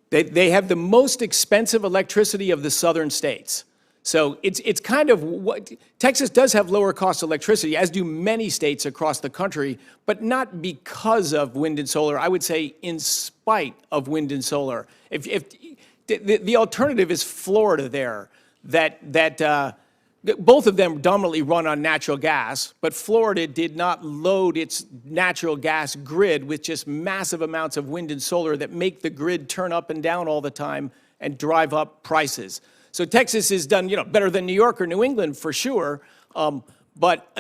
They have the most expensive electricity of the southern states. So it's kind of what Texas does have lower cost electricity, as do many states across the country, but not because of wind and solar. I would say in spite of wind and solar. If the alternative is Florida there, that both of them dominantly run on natural gas, but Florida did not load its natural gas grid with just massive amounts of wind and solar that make the grid turn up and down all the time and drive up prices. So Texas has done, better than New York or New England for sure, but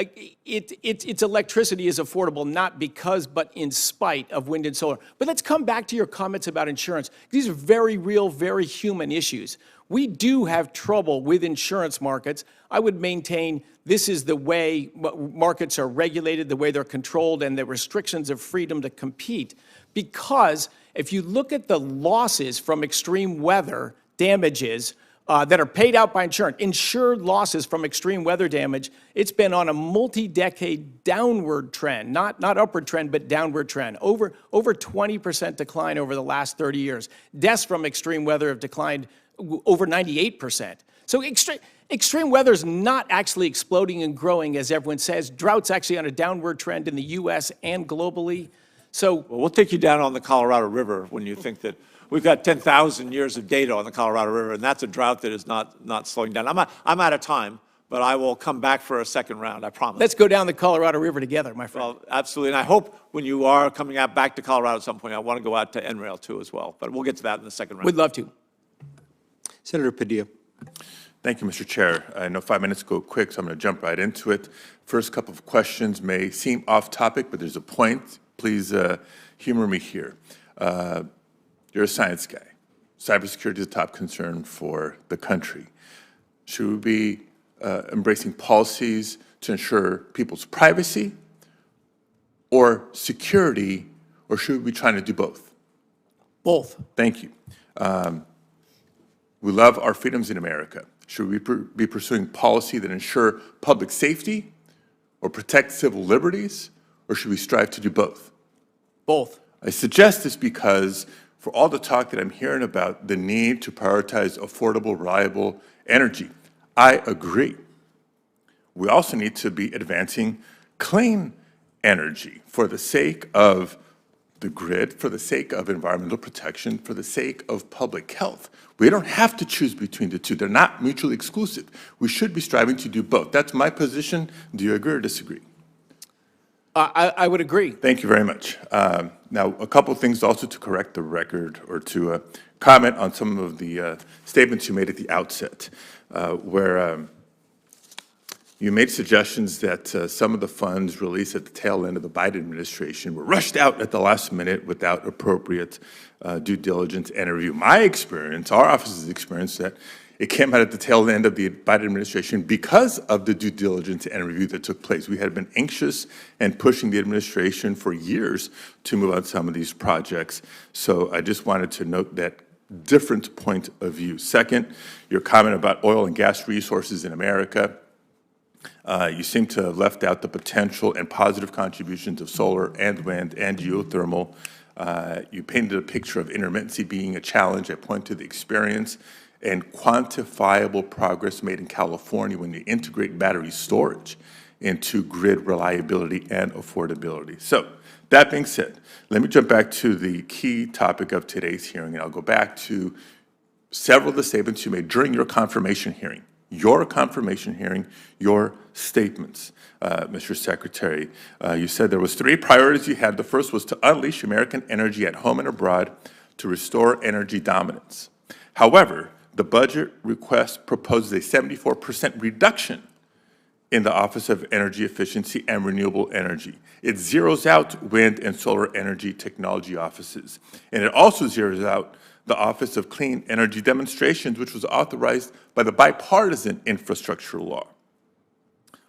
its electricity is affordable not because, but in spite of wind and solar. But let's come back to your comments about insurance. These are very real, very human issues. We do have trouble with insurance markets. I would maintain this is the way markets are regulated, the way they're controlled, and the restrictions of freedom to compete. Because if you look at the losses from extreme weather damages that are paid out by insurance, insured losses from extreme weather damage, it's been on a multi-decade downward trend, not upward trend, but downward trend, over 20% decline over the last 30 years. Deaths from extreme weather have declined over 98%. So extreme weather is not actually exploding and growing, as everyone says. Drought's actually on a downward trend in the U.S. and globally. So Well, we'll take you down on the Colorado River when you think that we've got 10,000 years of data on the Colorado River, and that's a drought that is not slowing down. I'm out of time, but I will come back for a second round, I promise. let's go down the Colorado River together, my friend. Well, absolutely, and I hope when you are coming out back to Colorado at some point, I want to go out to NRail too as well, but we'll get to that in the second round. We'd love to. Senator Padilla. Thank you, Mr. Chair. I know 5 minutes go quick, so I'm going to jump right into it. First couple of questions may seem off topic, but there's a point. Please humor me here. You're a science guy. Cybersecurity is a top concern for the country. Should we be embracing policies to ensure people's privacy or security, or should we be trying to do both? Both. Thank you. We love our freedoms in America. Should we be pursuing policy that ensure public safety or protect civil liberties, or should we strive to do both? Both. I suggest this because for all the talk that I'm hearing about the need to prioritize affordable, reliable energy, I agree. We also need to be advancing clean energy for the sake of the grid, for the sake of environmental protection, for the sake of public health. We don't have to choose between the two. They're not mutually exclusive. We should be striving to do both. That's my position. Do you agree or disagree? I would agree. Thank you very much. Now, a couple of things also to correct the record or to comment on some of the statements you made at the outset, where you made suggestions that some of the funds released at the tail end of the Biden administration were rushed out at the last minute without appropriate due diligence and review. My experience, our office's experience, that it came out at the tail end of the Biden administration because of the due diligence and review that took place. We had been anxious and pushing the administration for years to move on some of these projects. So I just wanted to note that different point of view. Second, your comment about oil and gas resources in America. You seem to have left out the potential and positive contributions of solar and wind and geothermal. You painted a picture of intermittency being a challenge. I point to the experience and quantifiable progress made in California when you integrate battery storage into grid reliability and affordability. So that being said, let me jump back to the key topic of today's hearing, and I'll go back to several of the statements you made during your confirmation hearing. Your statements, Mr. Secretary. You said there was 3 priorities you had. The first was to unleash American energy at home and abroad to restore energy dominance. However, the budget request proposes a 74% reduction in the Office of Energy Efficiency and Renewable Energy. It zeroes out wind and solar energy technology offices. And it also zeroes out the Office of Clean Energy Demonstrations, which was authorized by the bipartisan infrastructure law.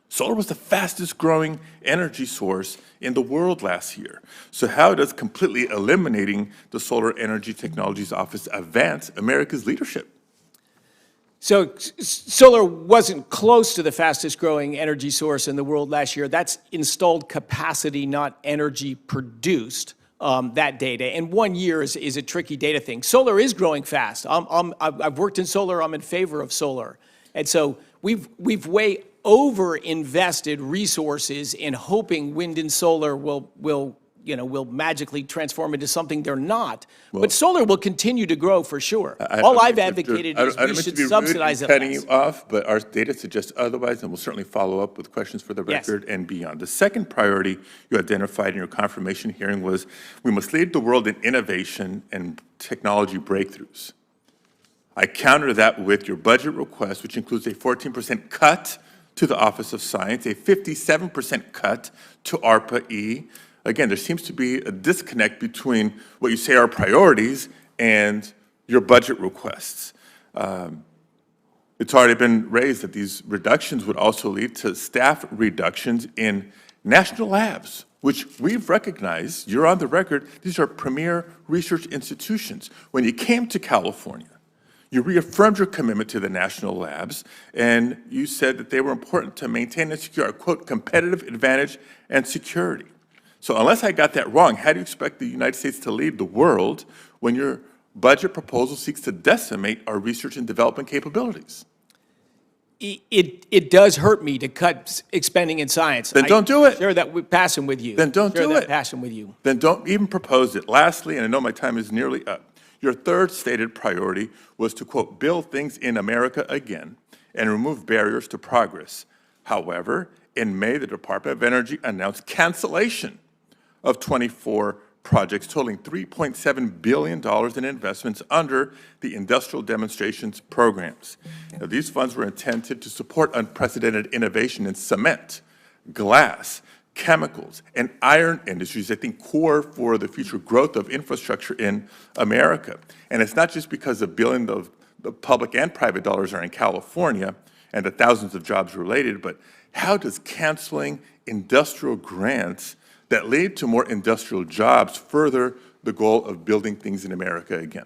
Solar was the fastest growing energy source in the world last year. So how does completely eliminating the Solar Energy Technologies Office advance America's leadership? So solar wasn't close to the fastest growing energy source in the world last year. That's installed capacity, not energy produced, that data. And 1 year is a tricky data thing. Solar is growing fast. I've worked in solar. I'm in favor of solar. And so we've way over invested resources in hoping wind and solar will will magically transform into something they're not. But solar will continue to grow for sure. All I've advocated is we should subsidize it cutting less. you off, but our data suggests otherwise, and we'll certainly follow up with questions for the Yes. record and beyond. The second priority you identified in your confirmation hearing was we must lead the world in innovation and technology breakthroughs. I counter that with your budget request, which includes a 14% cut to the Office of Science, a 57% cut to ARPA-E. Again, there seems to be a disconnect between what you say are priorities and your budget requests. It's already been raised that these reductions would also lead to staff reductions in national labs, which we've recognized. You're on the record. These are premier research institutions. When you came to California, you reaffirmed your commitment to the national labs, and you said that they were important to maintain and secure, quote, competitive advantage and security. So unless I got that wrong, how do you expect the United States to lead the world when your budget proposal seeks to decimate our research and development capabilities? It does hurt me to cut spending in science. Then don't do it. Share that passion with you. Then don't Share do that it. passion with you. Then don't even propose it. Lastly, and I know my time is nearly up, your third stated priority was to, quote, build things in America again and remove barriers to progress. However, in May, the Department of Energy announced cancellation of 24 projects totaling $3.7 billion in investments under the industrial demonstrations programs. Now, these funds were intended to support unprecedented innovation in cement, glass, chemicals, and iron industries, I think, core for the future growth of infrastructure in America. And it's not just because $1 billion of the public and private dollars are in California and the thousands of jobs related, but how does canceling industrial grants that lead to more industrial jobs further the goal of building things in America again?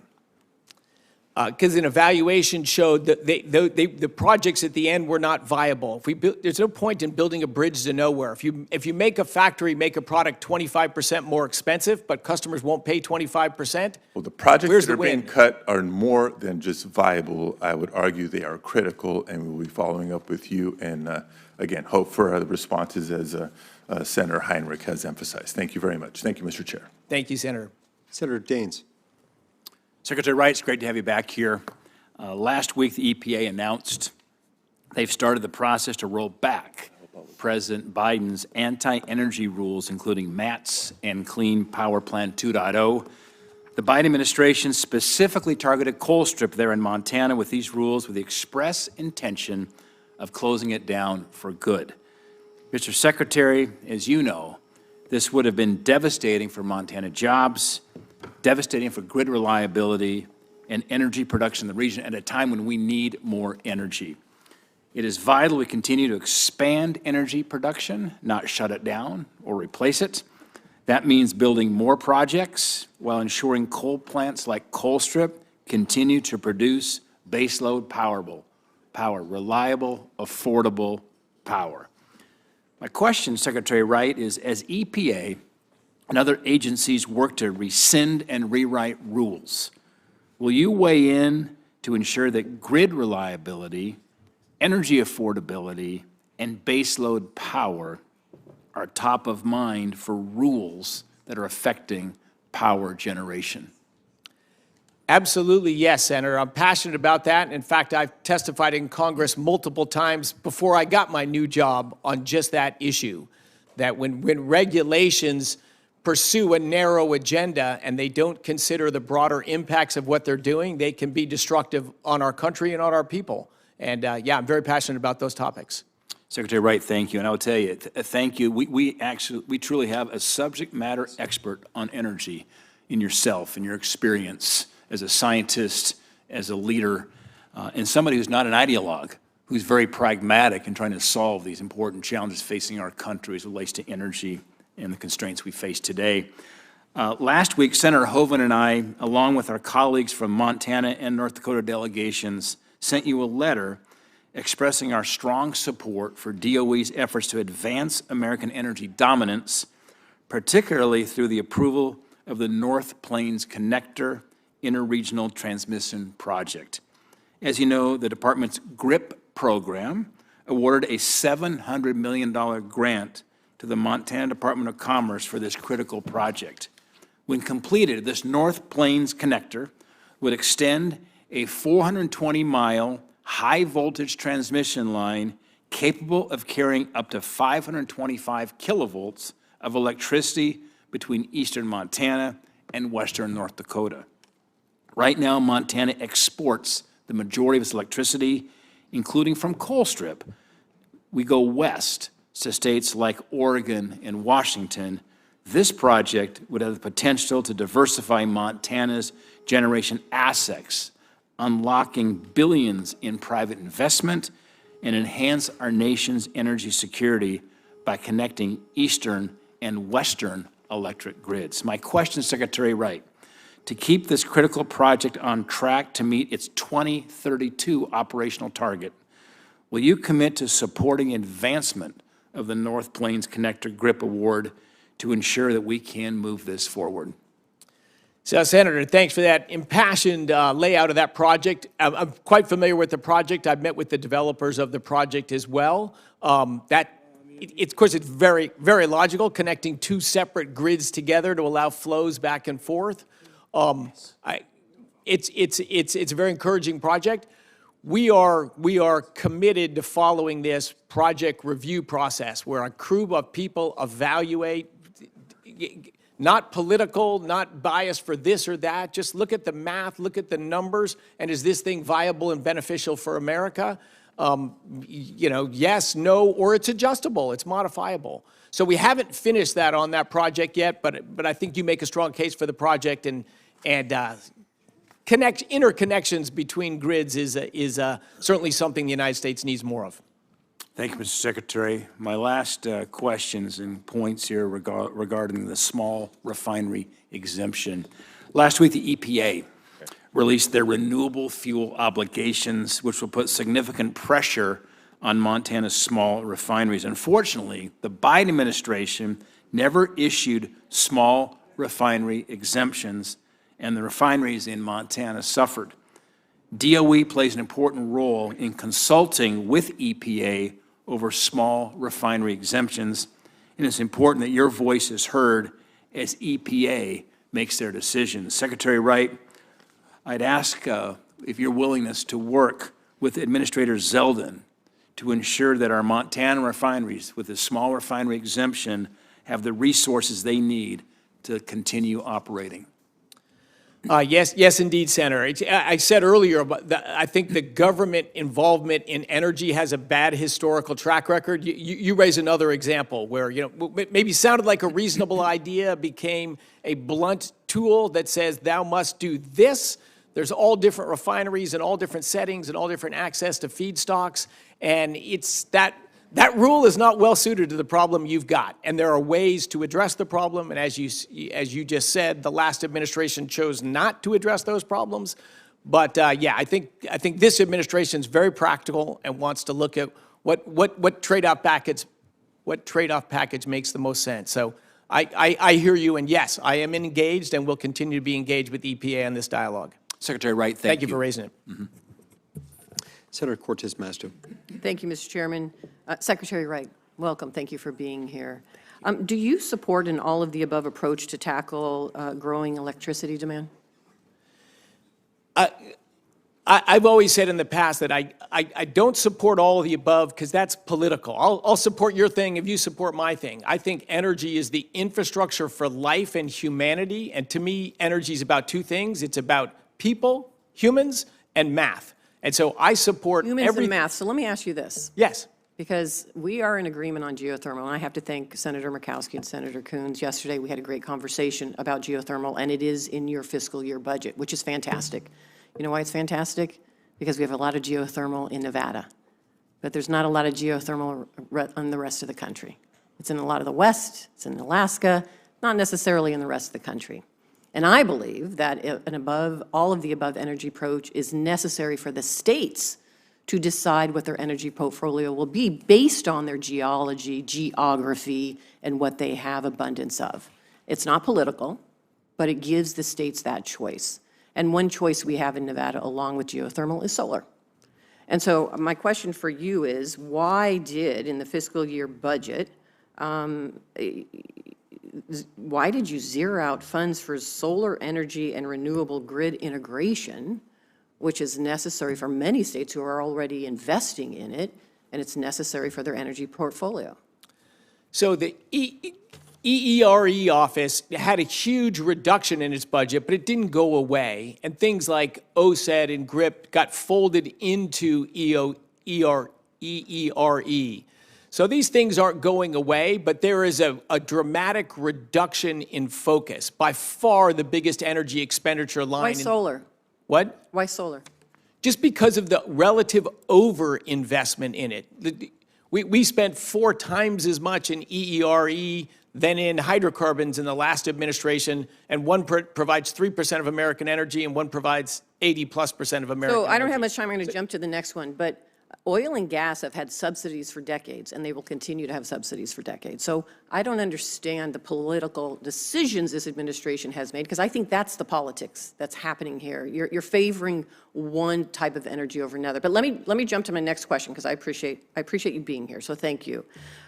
Because an evaluation showed that the projects at the end were not viable. There's no point in building a bridge to nowhere. If you make a factory make a product 25% more expensive, but customers won't pay 25%, Well, the projects where's that are the being win? cut are more than just viable. I would argue they are critical, and we'll be following up with you and, again, hope for the responses as Senator Heinrich has emphasized. Thank you very much. Thank you, Mr. Chair. Thank you, Senator. Senator Daines. Secretary Wright, it's great to have you back here. Last week, the EPA announced they've started the process to roll back President Biden's anti-energy rules, including MATS and Clean Power Plan 2.0. The Biden administration specifically targeted Colstrip there in Montana with these rules with the express intention of closing it down for good. Mr. Secretary, as you know, this would have been devastating for Montana jobs, devastating for grid reliability and energy production in the region at a time when we need more energy. It is vital we continue to expand energy production, not shut it down or replace it. That means building more projects while ensuring coal plants like Colstrip continue to produce baseload power, reliable, affordable power. My question, Secretary Wright, is as EPA and other agencies work to rescind and rewrite rules, will you weigh in to ensure that grid reliability, energy affordability, and baseload power are top of mind for rules that are affecting power generation? Absolutely, yes, Senator. I'm passionate about that. In fact, I've testified in Congress multiple times before I got my new job on just that issue, that when regulations pursue a narrow agenda and they don't consider the broader impacts of what they're doing, they can be destructive on our country and on our people. And yeah, I'm very passionate about those topics. Secretary Wright, thank you. And I will tell you, thank you. We truly have a subject matter expert on energy in yourself and your experience as a scientist, as a leader, and somebody who's not an ideologue, who's very pragmatic in trying to solve these important challenges facing our country as it relates to energy and the constraints we face today. Last week, Senator Hoeven and I, along with our colleagues from Montana and North Dakota delegations, sent you a letter expressing our strong support for DOE's efforts to advance American energy dominance, particularly through the approval of the North Plains Connector Interregional Transmission Project. As you know, the department's GRIP program awarded a $700 million grant to the Montana Department of Commerce for this critical project. When completed, this North Plains connector would extend a 420-mile high-voltage transmission line capable of carrying up to 525 kilovolts of electricity between eastern Montana and western North Dakota. Right now, Montana exports the majority of its electricity, including from Colstrip. We go west to states like Oregon and Washington. This project would have the potential to diversify Montana's generation assets, unlocking billions in private investment and enhance our nation's energy security by connecting eastern and western electric grids. My question, Secretary Wright, to keep this critical project on track to meet its 2032 operational target, will you commit to supporting advancement of the North Plains Connector GRIP Award to ensure that we can move this forward? So, Senator, thanks for that impassioned layout of that project. I'm quite familiar with the project. I've met with the developers of the project as well. Of course, it's very, very logical, connecting two separate grids together to allow flows back and forth. It's a very encouraging project. We are committed to following this project review process where a crew of people evaluate, not political, not biased for this or that, just look at the math, look at the numbers, and is this thing viable and beneficial for America? Yes, no, or it's adjustable, it's modifiable. So we haven't finished that on that project yet, but I think you make a strong case for the project, and interconnections between grids is certainly something the United States needs more of. Thank you, Mr. Secretary. My last questions and points here regarding the small refinery exemption. Last week, the EPA released their renewable fuel obligations, which will put significant pressure on Montana's small refineries. Unfortunately, the Biden administration never issued small refinery exemptions, and the refineries in Montana suffered. DOE plays an important role in consulting with EPA over small refinery exemptions, and it's important that your voice is heard as EPA makes their decisions. Secretary Wright, I'd ask if your willingness to work with Administrator Zeldin to ensure that our Montana refineries with the small refinery exemption have the resources they need to continue operating. Yes, indeed, Senator. I said earlier, I think the government involvement in energy has a bad historical track record. You raise another example where, maybe sounded like a reasonable idea, became a blunt tool that says, thou must do this. There's all different refineries and all different settings and all different access to feedstocks, and it's that rule is not well suited to the problem you've got, and there are ways to address the problem. And as you just said, the last administration chose not to address those problems. But I think this administration is very practical and wants to look at what trade-off package makes the most sense. So I hear you, and yes, I am engaged and will continue to be engaged with EPA on this dialogue. Secretary Wright, thank you. Thank you for raising it. Mm-hmm. Senator Cortez Masto. Thank you, Mr. Chairman. Secretary Wright, welcome. Thank you for being here. Do you support an all-of-the-above approach to tackle growing electricity demand? I've always said in the past that I don't support all of the above because that's political. I'll support your thing if you support my thing. I think energy is the infrastructure for life and humanity, and to me, energy is about two things. It's about people, humans, and math. And so I support Humans and math. So let me ask you this. Yes. Because we are in agreement on geothermal, and I have to thank Senator Murkowski and Senator Coons. Yesterday, we had a great conversation about geothermal, and it is in your fiscal year budget, which is fantastic. You know why it's fantastic? Because we have a lot of geothermal in Nevada, but there's not a lot of geothermal in the rest of the country. It's in a lot of the West, it's in Alaska, not necessarily in the rest of the country. And I believe that all of the above energy approach is necessary for the states to decide what their energy portfolio will be based on their geology, geography, and what they have abundance of. It's not political, but it gives the states that choice. And one choice we have in Nevada, along with geothermal, is solar. And so my question for you is, why did, in the fiscal year budget, Why did you zero out funds for solar energy and renewable grid integration, which is necessary for many states who are already investing in it, and it's necessary for their energy portfolio? So the EERE office had a huge reduction in its budget, but it didn't go away. And things like OSED and GRIP got folded into EERE. So these things aren't going away, but there is a dramatic reduction in focus. By far the biggest energy expenditure line. Why solar? What? Why solar? Just because of the relative overinvestment in it. We spent 4 times as much in EERE than in hydrocarbons in the last administration, and one provides 3% of American energy, and one provides 80+% of American So I don't energy. have much time, I'm going to jump to the next one, but oil and gas have had subsidies for decades, and they will continue to have subsidies for decades. So I don't understand the political decisions this administration has made, because I think that's the politics that's happening here. You're favoring one type of energy over another. But let me jump to my next question, because I appreciate you being here, so thank you.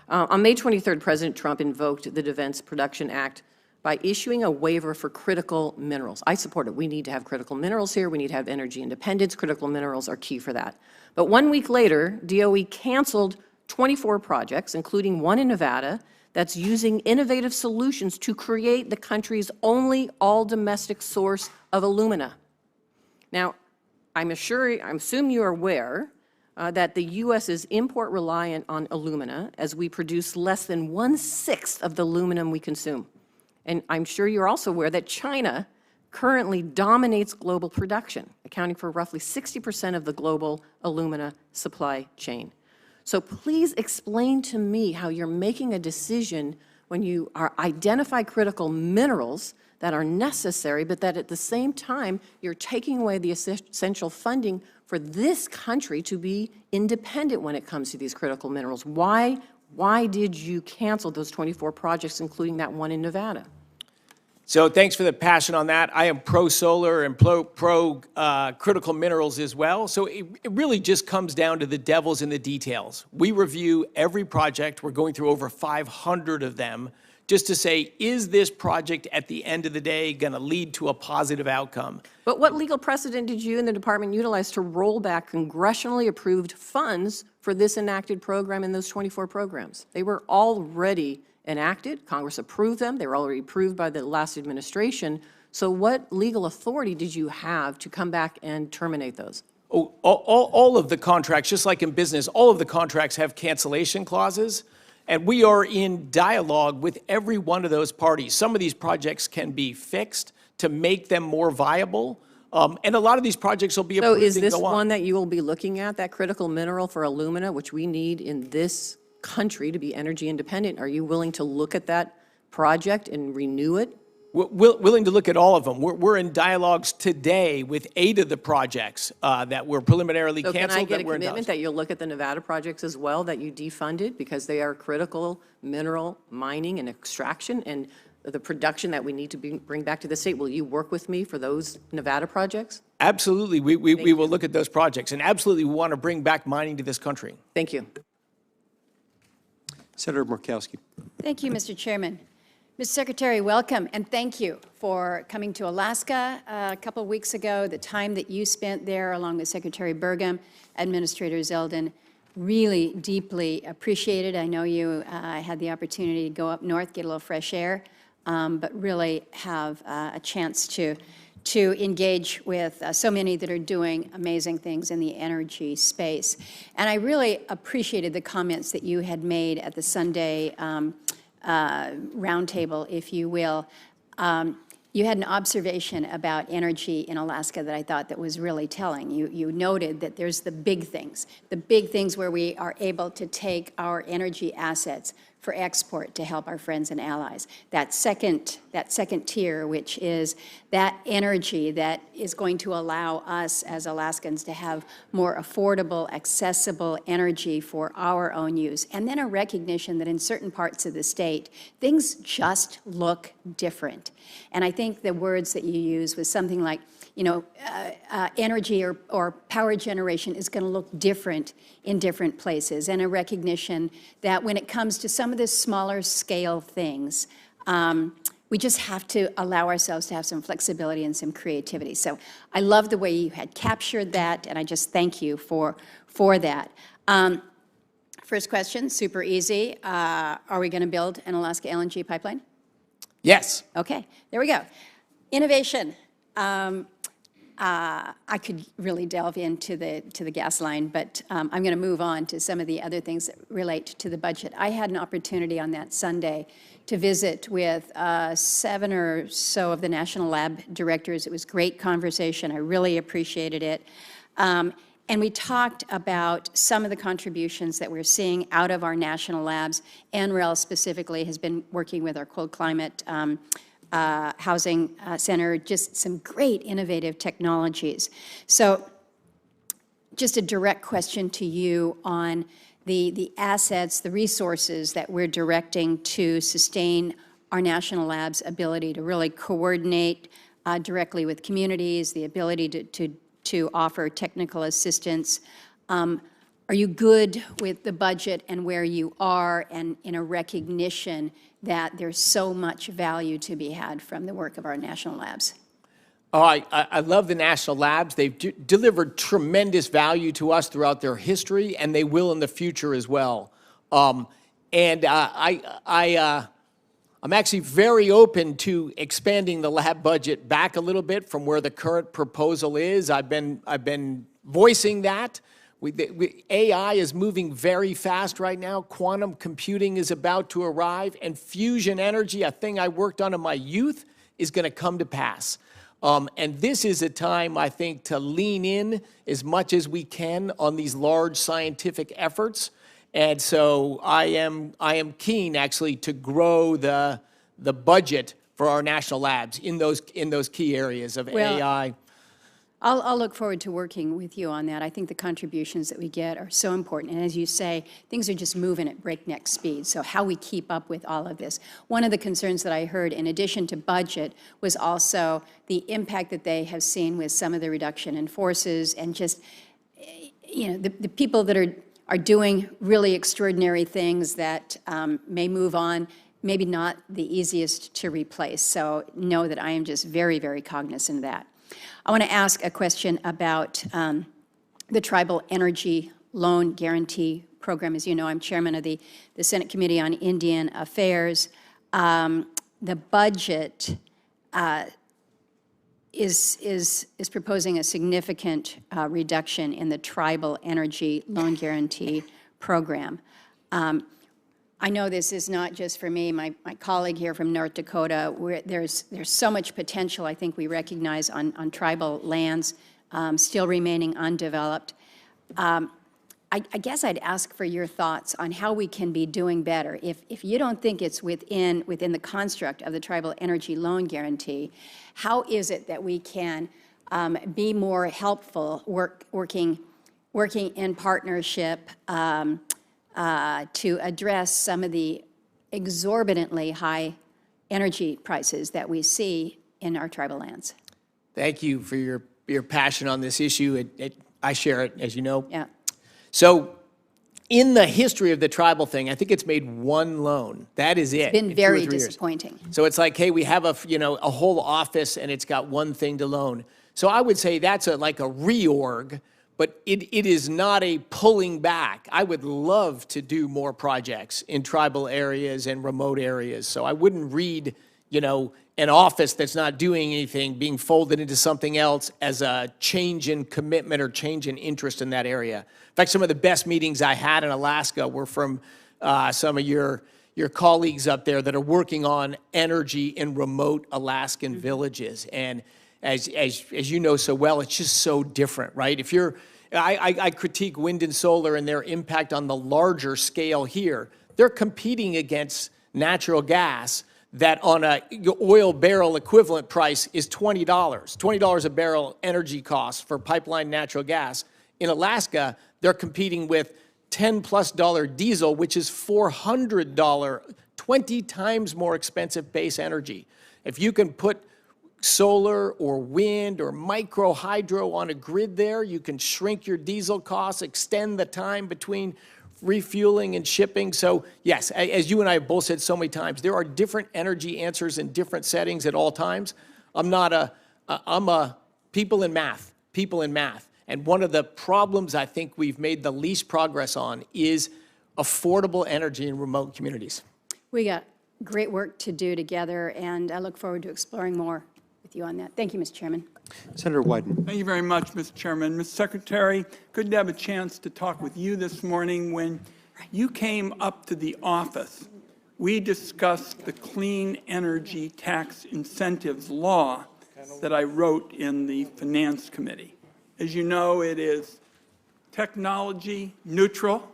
On May 23rd, President Trump invoked the Defense Production Act by issuing a waiver for critical minerals. I support it. We need to have critical minerals here. We need to have energy independence. Critical minerals are key for that. But 1 week later, DOE canceled 24 projects, including one in Nevada, that's using innovative solutions to create the country's only all-domestic source of alumina. Now, I assume you're aware that the U.S. is import reliant on alumina, as we produce less than 1/6 of the aluminum we consume. And I'm sure you're also aware that China currently dominates global production, accounting for roughly 60% of the global alumina supply chain. So please explain to me how you're making a decision when you identify critical minerals that are necessary, but that at the same time, you're taking away the essential funding for this country to be independent when it comes to these critical minerals. Why did you cancel those 24 projects, including that one in Nevada? So thanks for the passion on that. I am pro-solar and pro critical minerals as well. So it really just comes down to the devil's in the details. We review every project. We're going through over 500 of them just to say, is this project at the end of the day going to lead to a positive outcome? But what legal precedent did you and the department utilize to roll back congressionally approved funds for this enacted program and those 24 programs? They were already enacted. Congress approved them. They were already approved by the last administration. So what legal authority did you have to come back and terminate those? Oh, all of the contracts, just like in business, all of the contracts have cancellation clauses, and we are in dialogue with every one of those parties. Some of these projects can be fixed to make them more viable, and a lot of these projects will be approved So is and this go on. one that you will be looking at, that critical mineral for alumina, which we need in this country to be energy independent? Are you willing to look at that project and renew it? We're willing to look at all of them. We're in dialogues today with 8 of the projects that were preliminarily So canceled. can I get a that were commitment announced. that you'll look at the Nevada projects as well, that you defunded because they are critical mineral mining and extraction and the production that we need to bring back to the state? Will you work with me for those Nevada projects? Absolutely, we will look at those projects, and absolutely we want to bring back mining to this country. Thank you. Senator Murkowski. Thank you, Mr. Chairman. Mr. Secretary, welcome, and thank you for coming to Alaska a couple of weeks ago. The time that you spent there, along with Secretary Burgum, Administrator Zeldin, really deeply appreciated. I know you had the opportunity to go up north, get a little fresh air, but really have a chance to engage with so many that are doing amazing things in the energy space. And I really appreciated the comments that you had made at the Sunday roundtable, if you will. You had an observation about energy in Alaska that I thought that was really telling. You noted that there's the big things where we are able to take our energy assets for export to help our friends and allies. That second tier, which is that energy that is going to allow us as Alaskans to have more affordable, accessible energy for our own use. And then a recognition that in certain parts of the state, things just look different. And I think the words that you used was something like, energy or power generation is going to look different in different places, and a recognition that when it comes to some some of the smaller scale things, we just have to allow ourselves to have some flexibility and some creativity. So I love the way you had captured that, and I just thank you for that. First question, super easy. Are we going to build an Alaska LNG pipeline? Yes. Okay, there we go. Innovation. I could really delve into the gas line, but I'm going to move on to some of the other things that relate to the budget. I had an opportunity on that Sunday to visit with 7 or so of the national lab directors. It was great conversation. I really appreciated it. And we talked about some of the contributions that we're seeing out of our national labs. NREL specifically has been working with our cold climate housing center, just some great innovative technologies. So just a direct question to you on the assets, the resources that we're directing to sustain our national labs' ability to really coordinate directly with communities, the ability to offer technical assistance. Are you good with the budget and where you are, and in a recognition that there's so much value to be had from the work of our national labs? Oh, I love the national labs. They've delivered tremendous value to us throughout their history, and they will in the future as well. I'm actually very open to expanding the lab budget back a little bit from where the current proposal is. I've been voicing that. AI is moving very fast right now. Quantum computing is about to arrive, and fusion energy, a thing I worked on in my youth, is going to come to pass. And this is a time, I think, to lean in as much as we can on these large scientific efforts. And so I am keen, actually, to grow the budget for our national labs in those key areas of AI. I'll look forward to working with you on that. I think the contributions that we get are so important. And as you say, things are just moving at breakneck speed. So how we keep up with all of this. One of the concerns that I heard, in addition to budget, was also the impact that they have seen with some of the reduction in forces, and just, the people that are doing really extraordinary things that may move on, maybe not the easiest to replace. So know that I am just very, very cognizant of that. I want to ask a question about the Tribal Energy Loan Guarantee Program. As you know, I'm chairman of the Senate Committee on Indian Affairs. The budget is proposing a significant reduction in the Tribal Energy Loan Guarantee Program. I know this is not just for me, my colleague here from North Dakota, there's so much potential, I think we recognize, on tribal lands still remaining undeveloped. I guess I'd ask for your thoughts on how we can be doing better. If you don't think it's within the construct of the Tribal Energy Loan Guarantee, how is it that we can be more helpful, working in partnership to address some of the exorbitantly high energy prices that we see in our tribal lands? Thank you for your passion on this issue. I share it, as you know. Yeah. So in the history of the tribal thing, I think it's made one loan. That is it. It's been in very 2 or 3 years. disappointing. So it's like, hey, we have a whole office and it's got one thing to loan. So I would say that's like a reorg, but it is not a pulling back. I would love to do more projects in tribal areas and remote areas. So I wouldn't read, an office that's not doing anything being folded into something else as a change in commitment or change in interest in that area. In fact, some of the best meetings I had in Alaska were from some of your colleagues up there that are working on energy in remote Alaskan villages. And as you know so well, it's just so different, right? If I critique wind and solar and their impact on the larger scale here. They're competing against natural gas that on a oil barrel equivalent price is $20. $20 a barrel energy cost for pipeline natural gas. In Alaska, they're competing with $10+ diesel, which is $400, 20 times more expensive base energy. If you can put solar or wind or micro hydro on a grid there, you can shrink your diesel costs, extend the time between refueling and shipping. So yes, as you and I have both said so many times, there are different energy answers in different settings at all times. I'm a people in math. And one of the problems I think we've made the least progress on is affordable energy in remote communities. We got great work to do together, and I look forward to exploring more with you on that. Thank you, Mr. Chairman. Senator Wyden. Thank you very much, Mr. Chairman. Mr. Secretary, good to have a chance to talk with you this morning. When you came up to the office, we discussed the Clean Energy Tax Incentives Law that I wrote in the Finance Committee. As you know, it is technology neutral,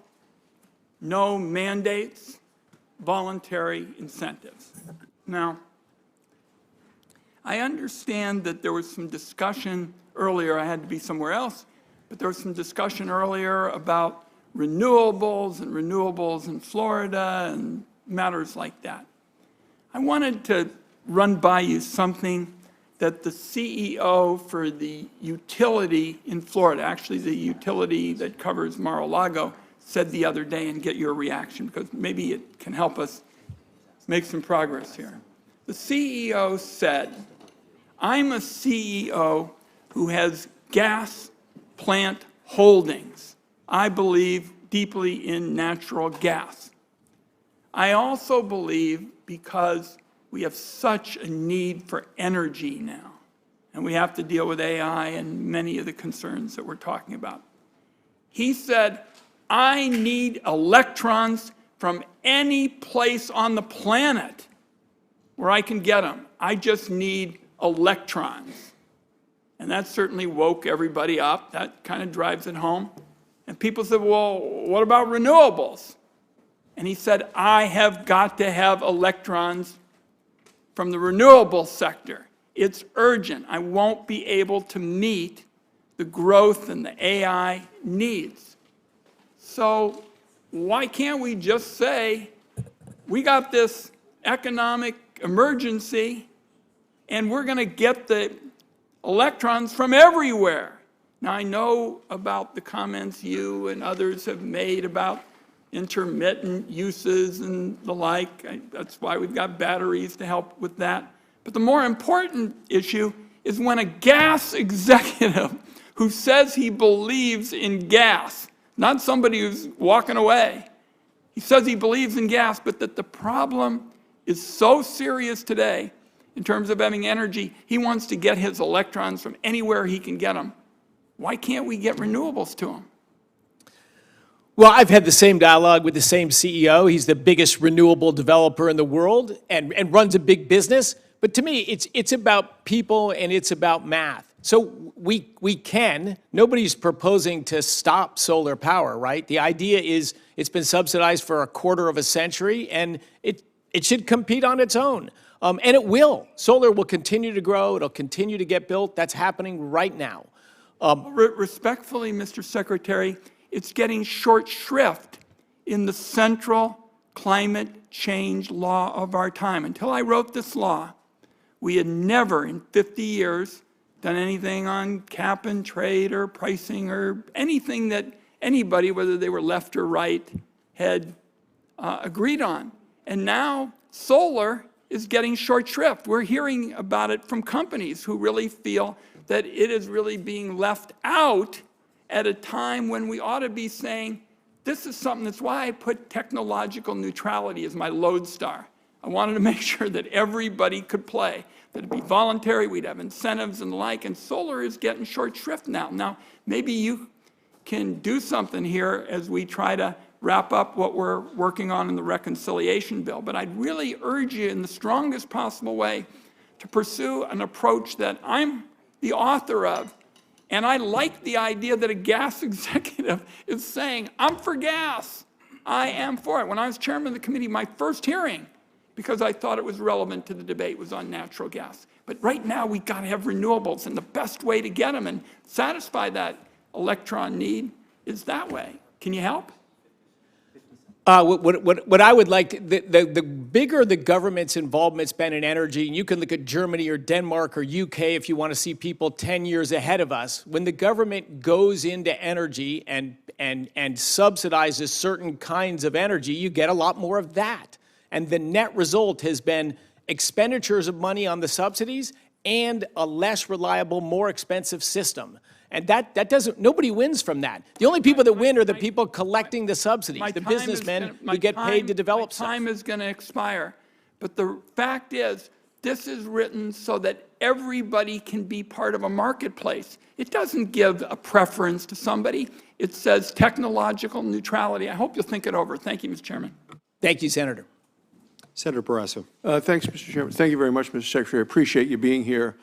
no mandates, voluntary incentives. Now, I understand that there was some discussion earlier, I had to be somewhere else, but there was some discussion earlier about renewables in Florida and matters like that. I wanted to run by you something that the CEO for the utility in Florida, actually the utility that covers Mar-a-Lago, said the other day, and get your reaction, because maybe it can help us make some progress here. The CEO said, I'm a CEO who has gas plant holdings. I believe deeply in natural gas. I also believe, because we have such a need for energy now, and we have to deal with AI and many of the concerns that we're talking about. He said, I need electrons from any place on the planet where I can get them. I just need electrons. And that certainly woke everybody up. That kind of drives it home. And people said, well, what about renewables? And he said, I have got to have electrons from the renewable sector. It's urgent. I won't be able to meet the growth and the AI needs. So why can't we just say, we got this economic emergency, and we're going to get the electrons from everywhere? Now, I know about the comments you and others have made about intermittent uses and the like. That's why we've got batteries to help with that. But the more important issue is when a gas executive who says he believes in gas, not somebody who's walking away, he says he believes in gas, but that the problem is so serious today in terms of having energy, he wants to get his electrons from anywhere he can get them. Why can't we get renewables to him? Well, I've had the same dialogue with the same CEO. He's the biggest renewable developer in the world and runs a big business. But to me, it's about people and it's about math. So we can, nobody's proposing to stop solar power, right? The idea is it's been subsidized for a quarter of a century, and it should compete on its own. And it will. Solar will continue to grow. It'll continue to get built. That's happening right now. Respectfully, Mr. Secretary, it's getting short shrift in the central climate change law of our time. Until I wrote this law, we had never in 50 years done anything on cap and trade or pricing or anything that anybody, whether they were left or right, had agreed on. And now solar is getting short shrift. We're hearing about it from companies who really feel that it is really being left out at a time when we ought to be saying, this is something, that's why I put technological neutrality as my lodestar. I wanted to make sure that everybody could play, that it'd be voluntary, we'd have incentives and the like, and solar is getting short shrift now. Now, maybe you can do something here as we try to wrap up what we're working on in the reconciliation bill, but I'd really urge you in the strongest possible way to pursue an approach that I'm the author of. And I like the idea that a gas executive is saying, I'm for gas. I am for it. When I was chairman of the committee, my first hearing, because I thought it was relevant to the debate, was on natural gas. But right now, we've got to have renewables, and the best way to get them and satisfy that electron need is that way. Can you help? What I would like, the bigger the government's involvement's been in energy, and you can look at Germany or Denmark or UK if you want to see people 10 years ahead of us, when the government goes into energy and subsidizes certain kinds of energy, you get a lot more of that. And the net result has been expenditures of money on the subsidies and a less reliable, more expensive system. And that doesn't, nobody wins from that. The only people that win are the people collecting the subsidies, the businessmen who get paid to develop stuff. My time is going to expire. But the fact is, this is written so that everybody can be part of a marketplace. It doesn't give a preference to somebody. It says technological neutrality. I hope you'll think it over. Thank you, Mr. Chairman. Thank you, Senator. Senator Barrasso. Thanks, Mr. Chairman. Thank you very much, Mr. Secretary. I appreciate you being here.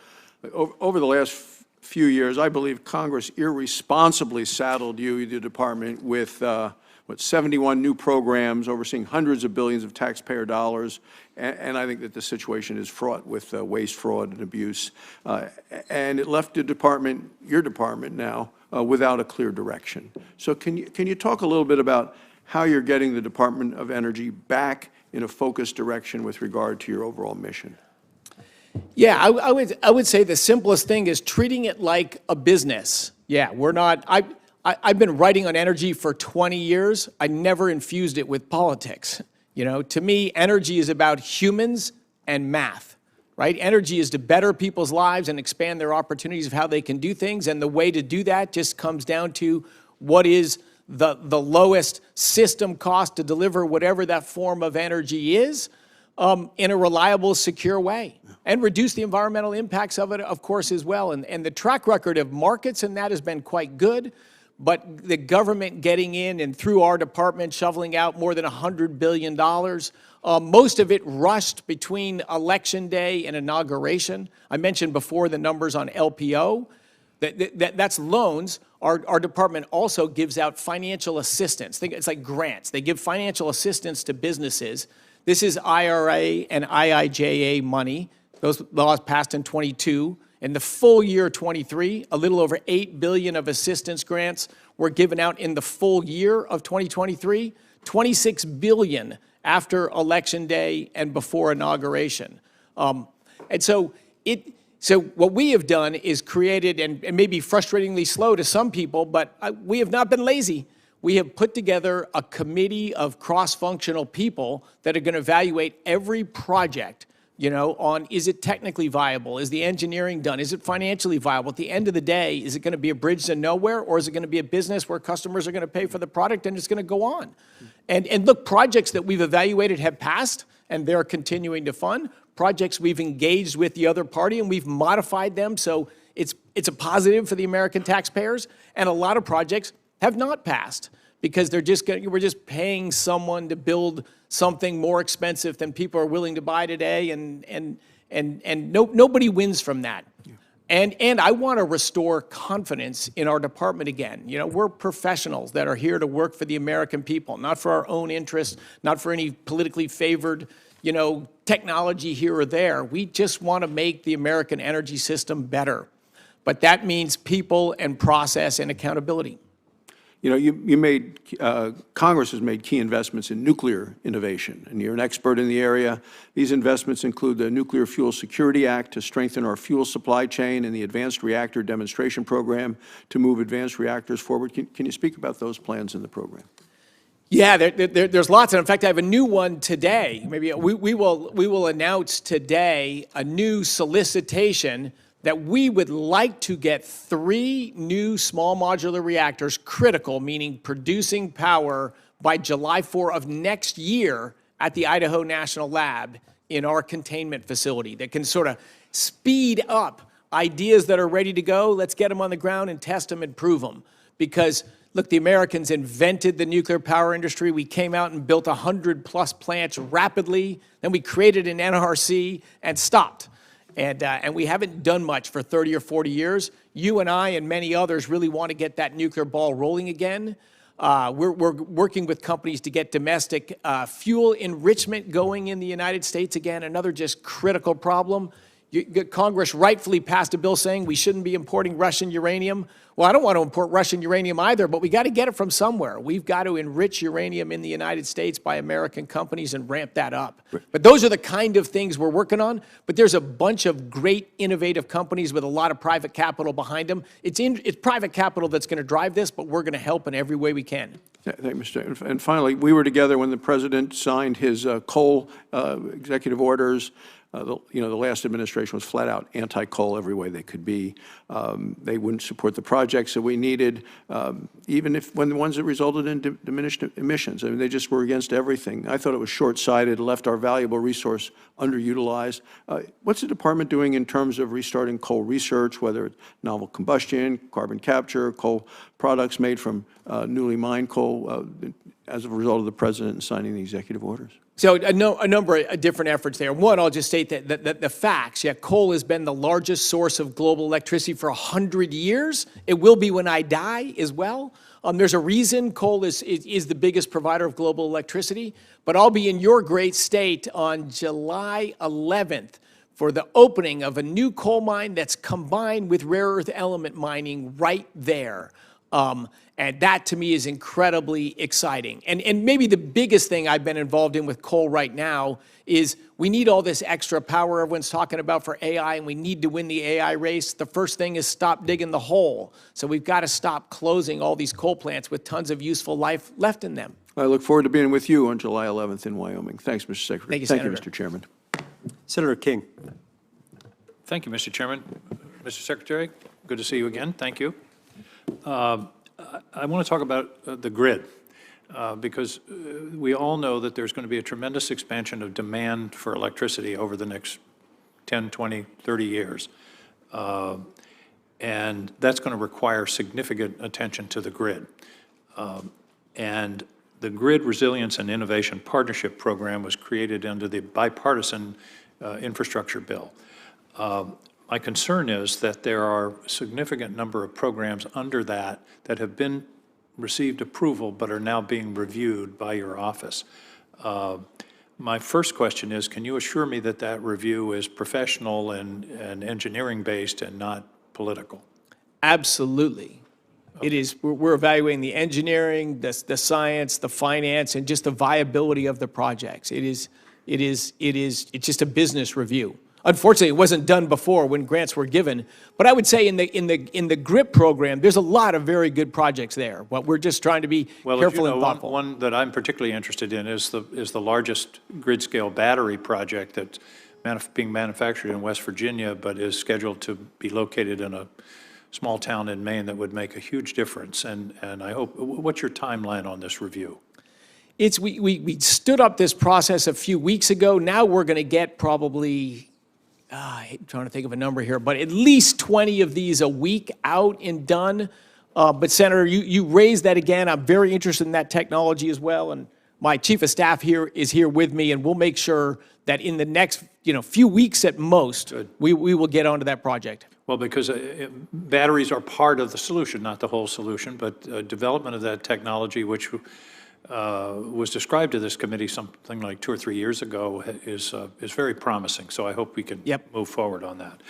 Over the last few years, I believe Congress irresponsibly saddled you, the department, with 71 new programs overseeing hundreds of billions of taxpayer dollars, and I think that the situation is fraught with waste, fraud, and abuse. And it left the department, your department now, without a clear direction. So can you talk a little bit about how you're getting the Department of Energy back in a focused direction with regard to your overall mission? Yeah, I would say the simplest thing is treating it like a business. Yeah, we're not, I've been writing on energy for 20 years. I never infused it with politics. You know, to me, energy is about humans and math, right? Energy is to better people's lives and expand their opportunities of how they can do things. And the way to do that just comes down to what is the lowest system cost to deliver whatever that form of energy is in a reliable, secure way. And reduce the environmental impacts of it, of course, as well. And the track record of markets and that has been quite good. But the government getting in and through our department shoveling out more than $100 billion, most of it rushed between Election Day and inauguration. I mentioned before the numbers on LPO. That's loans. Our department also gives out financial assistance. It's like grants. They give financial assistance to businesses. This is IRA and IIJA money. Those laws passed in '22. In the full year 23, a little over $8 billion of assistance grants were given out in the full year of 2023, $26 billion after Election Day and before inauguration. And so what we have done is created, and maybe frustratingly slow to some people, but we have not been lazy. We have put together a committee of cross-functional people that are going to evaluate every project, you know, on is it technically viable? Is the engineering done? Is it financially viable? At the end of the day, is it going to be a bridge to nowhere, or is it going to be a business where customers are going to pay for the product and it's going to go on? And look, projects that we've evaluated have passed, and they're continuing to fund. Projects we've engaged with the other party, and we've modified them, so it's a positive for the American taxpayers. And a lot of projects have not passed because we're just paying someone to build something more expensive than people are willing to buy today, and nobody wins from that. Yeah. And I want to restore confidence in our department again. You know, we're professionals that are here to work for the American people, not for our own interests, not for any politically favored, you know, technology here or there. We just want to make the American energy system better. But that means people and process and accountability. You know, you made, Congress has made key investments in nuclear innovation, and you're an expert in the area. These investments include the Nuclear Fuel Security Act to strengthen our fuel supply chain and the Advanced Reactor Demonstration Program to move advanced reactors forward. Can you speak about those plans in the program? Yeah, there's lots. And in fact, I have a new one today. Maybe we will announce today a new solicitation that we would like to get 3 new small modular reactors, critical, meaning producing power, by July 4 of next year at the Idaho National Lab in our containment facility that can sort of speed up ideas that are ready to go. Let's get them on the ground and test them and prove them. Because, look, the Americans invented the nuclear power industry. We came out and built 100+ plants rapidly. Then we created an NRC and stopped. And we haven't done much for 30 or 40 years. You and I and many others really want to get that nuclear ball rolling again. We're working with companies to get domestic fuel enrichment going in the United States again, another just critical problem. Congress rightfully passed a bill saying we shouldn't be importing Russian uranium. Well, I don't want to import Russian uranium either, but we got to get it from somewhere. We've got to enrich uranium in the United States by American companies and ramp that up. But those are the kind of things we're working on. But there's a bunch of great, innovative companies with a lot of private capital behind them. It's private capital that's going to drive this, but we're going to help in every way we can. Thank you, Mr. And finally, we were together when the president signed his coal executive orders. The last administration was flat out anti-coal every way they could be. They wouldn't support the projects that we needed, even when the ones that resulted in diminished emissions. I mean, they just were against everything. I thought it was short-sighted, left our valuable resource underutilized. What's the department doing in terms of restarting coal research, whether it's novel combustion, carbon capture, coal products made from newly mined coal, as a result of the president signing the executive orders? So a number of different efforts there. One, I'll just state that the facts. Yeah, coal has been the largest source of global electricity for 100 years. It will be when I die as well. There's a reason coal is the biggest provider of global electricity. But I'll be in your great state on July 11th for the opening of a new coal mine that's combined with rare earth element mining right there. And that, to me, is incredibly exciting. And maybe the biggest thing I've been involved in with coal right now is we need all this extra power everyone's talking about for AI, and we need to win the AI race. The first thing is stop digging the hole. So we've got to stop closing all these coal plants with tons of useful life left in them. I look forward to being with you on July 11th in Wyoming. Thanks, Mr. Secretary. Thank you, Senator. Mr. Chairman. Senator King. Thank you, Mr. Chairman. Mr. Secretary, good to see you again. Thank you. I want to talk about the grid, because we all know that there's going to be a tremendous expansion of demand for electricity over the next 10, 20, 30 years. And that's going to require significant attention to the grid. And the Grid Resilience and Innovation Partnership Program was created under the bipartisan infrastructure bill. My concern is that there are a significant number of programs under that have been received approval but are now being reviewed by your office. My first question is, can you assure me that that review is professional and engineering-based and not political? Absolutely. It is. We're evaluating the engineering, the science, the finance, and just the viability of the projects. It's just a business review. Unfortunately, it wasn't done before when grants were given. But I would say in the GRIP program, there's a lot of very good projects there. But we're just trying to be careful and thoughtful. One that I'm particularly interested in is the largest grid-scale battery project that's being manufactured in West Virginia, but is scheduled to be located in a small town in Maine that would make a huge difference. And I hope, what's your timeline on this review? We stood up this process a few weeks ago. Now we're going to get probably, I'm trying to think of a number here, but at least 20 of these a week out and done. But Senator, you raised that again. I'm very interested in that technology as well. And my chief of staff here is here with me, and we'll make sure that in the next few weeks at most, we will get onto that project. Well, because batteries are part of the solution, not the whole solution, but development of that technology, which was described to this committee something like 2 or 3 years ago, is very promising. So I hope we can move forward on that.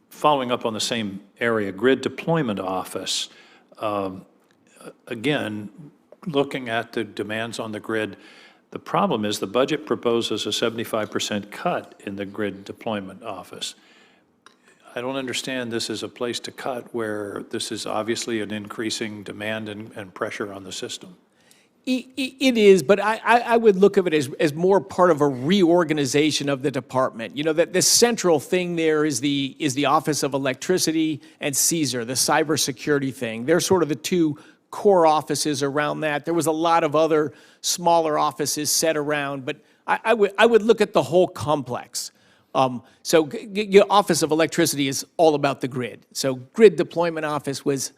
Following up on the same area, Grid Deployment Office, again, looking at the demands on the grid, the problem is the budget proposes a 75% cut in the Grid Deployment Office. I don't understand this is a place to cut where this is obviously an increasing demand and pressure on the system. It is, but I would look at it as more part of a reorganization of the department. That the central thing there is the Office of Electricity and CSER, the cybersecurity thing. They're sort of the two core offices around that. There was a lot of other smaller offices set around, but I would look at the whole complex. So your Office of Electricity is all about the grid. So Grid Deployment Office was,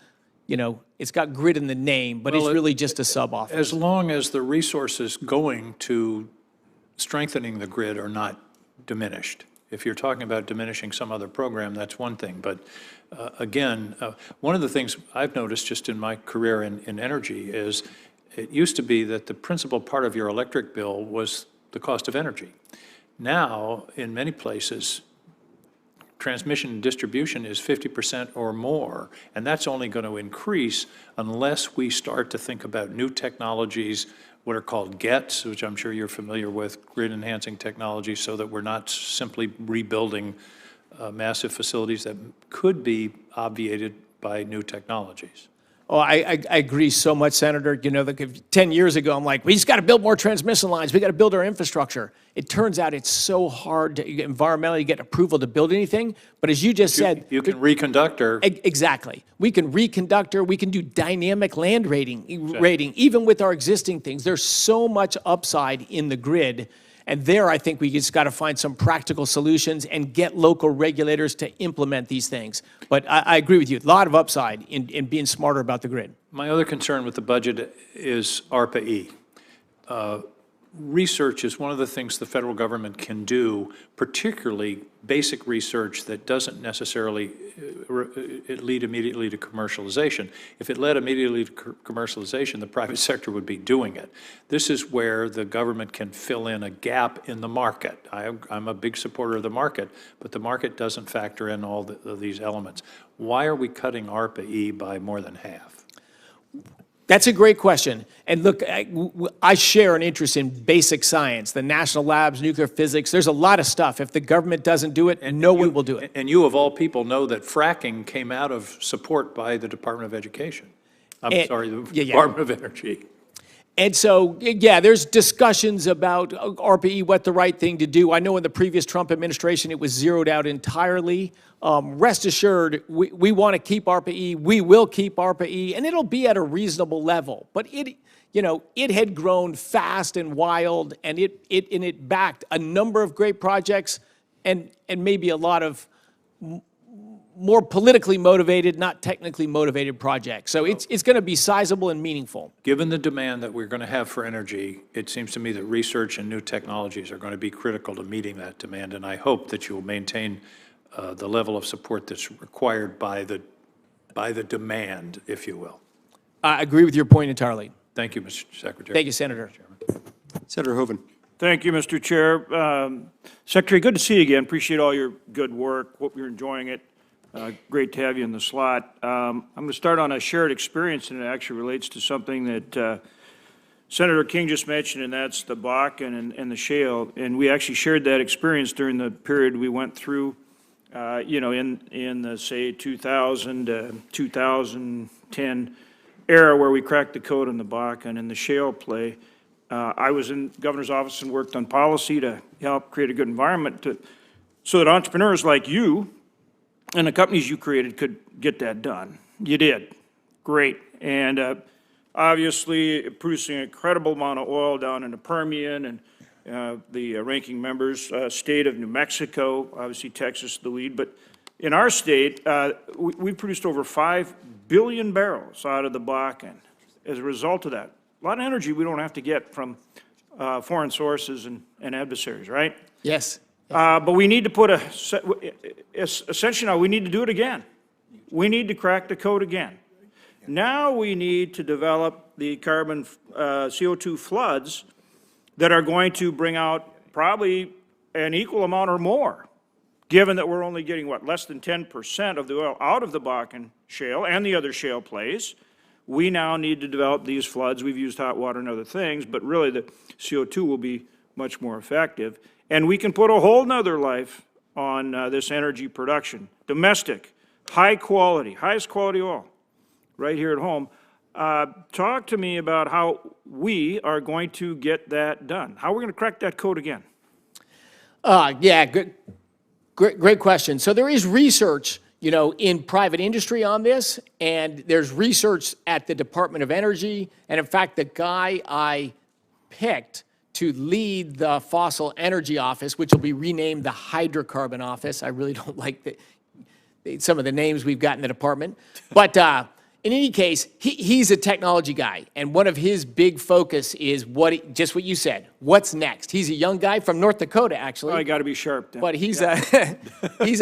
it's got grid in the name, but it's really just a sub-office. As long as the resources going to strengthening the grid are not diminished. If you're talking about diminishing some other program, that's one thing. But again, one of the things I've noticed just in my career in energy is it used to be that the principal part of your electric bill was the cost of energy. Now, in many places, transmission and distribution is 50% or more, and that's only going to increase unless we start to think about new technologies, what are called GETs, which I'm sure you're familiar with, grid-enhancing technologies, so that we're not simply rebuilding massive facilities that could be obviated by new technologies. Oh, I agree so much, Senator. You know, like 10 years ago, I'm like, we just got to build more transmission lines. We got to build our infrastructure. It turns out it's so hard to environmentally get approval to build anything. But as you just said, You can reconductor. Exactly. We can reconductor. We can do dynamic land rating, even with our existing things. There's so much upside in the grid. And there, I think we just got to find some practical solutions and get local regulators to implement these things. But I agree with you. A lot of upside in being smarter about the grid. My other concern with the budget is ARPA-E. Research is one of the things the federal government can do, particularly basic research that doesn't necessarily lead immediately to commercialization. If it led immediately to commercialization, the private sector would be doing it. This is where the government can fill in a gap in the market. I'm a big supporter of the market, but the market doesn't factor in all of these elements. Why are we cutting ARPA-E by more than half? That's a great question. And look, I share an interest in basic science, the national labs, nuclear physics. There's a lot of stuff. If the government doesn't do it, no one will do it. And you, of all people, know that fracking came out of support by the Department of Education. The Department of Energy. And so, yeah, there's discussions about ARPA-E, what the right thing to do. I know in the previous Trump administration, it was zeroed out entirely. Rest assured, we want to keep ARPA-E. We will keep ARPA-E, and it'll be at a reasonable level. But it had grown fast and wild, and it backed a number of great projects, and maybe a lot of more politically motivated, not technically motivated projects. So it's going to be sizable and meaningful. Given the demand that we're going to have for energy, it seems to me that research and new technologies are going to be critical to meeting that demand, and I hope that you will maintain the level of support that's required by the demand, if you will. I agree with your point entirely. Thank you, Mr. Secretary. Thank you, Senator. Senator Hoeven. Thank you, Mr. Chair. Secretary, good to see you again. Appreciate all your good work. Hope you're enjoying it. Great to have you in the slot. I'm going to start on a shared experience, and it actually relates to something that Senator King just mentioned, and that's the Bakken and the shale. And we actually shared that experience during the period we went through, in the, say, 2000 2010 era where we cracked the code on the Bakken and the shale play. I was in the governor's office and worked on policy to help create a good environment so that entrepreneurs like you and the companies you created could get that done. You did. Great. And obviously producing an incredible amount of oil down in the Permian and the ranking member's state of New Mexico, obviously Texas the lead. But in our state, we produced over 5 billion barrels out of the Bakken as a result of that. A lot of energy we don't have to get from foreign sources and adversaries, right? Yes. But we need to essentially now we need to do it again. We need to crack the code again. Now we need to develop the carbon CO2 floods that are going to bring out probably an equal amount or more, given that we're only getting, less than 10% of the oil out of the Bakken shale and the other shale plays. We now need to develop these floods. We've used hot water and other things, but really the CO2 will be much more effective. And we can put a whole nother life on this energy production. Domestic, high quality, highest quality oil, right here at home. Talk to me about how we are going to get that done. How are we going to crack that code again? Yeah, great question. So there is research, in private industry on this, and there's research at the Department of Energy. And in fact, the guy I picked to lead the Fossil Energy Office, which will be renamed the Hydrocarbon Office. I really don't like some of the names we've got in the department. But in any case, he's a technology guy, and one of his big focus is just what you said. What's next? He's a young guy from North Dakota, actually. Oh, I got to be sharp then. But he's a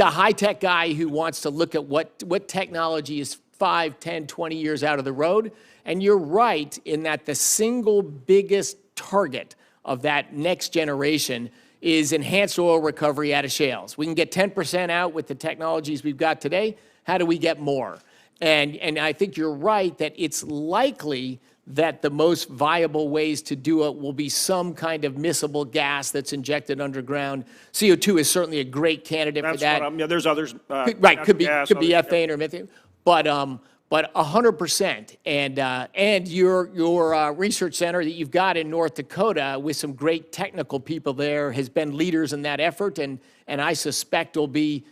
high-tech guy who wants to look at what technology is 5, 10, 20 years out of the road. And you're right in that the single biggest target of that next generation is enhanced oil recovery out of shales. We can get 10% out with the technologies we've got today. How do we get more? And I think you're right that it's likely that the most viable ways to do it will be some kind of miscible gas that's injected underground. CO2 is certainly a great candidate for that. Yeah, there's others. Right, could be gas, ethane or methane, but 100%. And your research center that you've got in North Dakota with some great technical people there has been leaders in that effort, and I suspect will be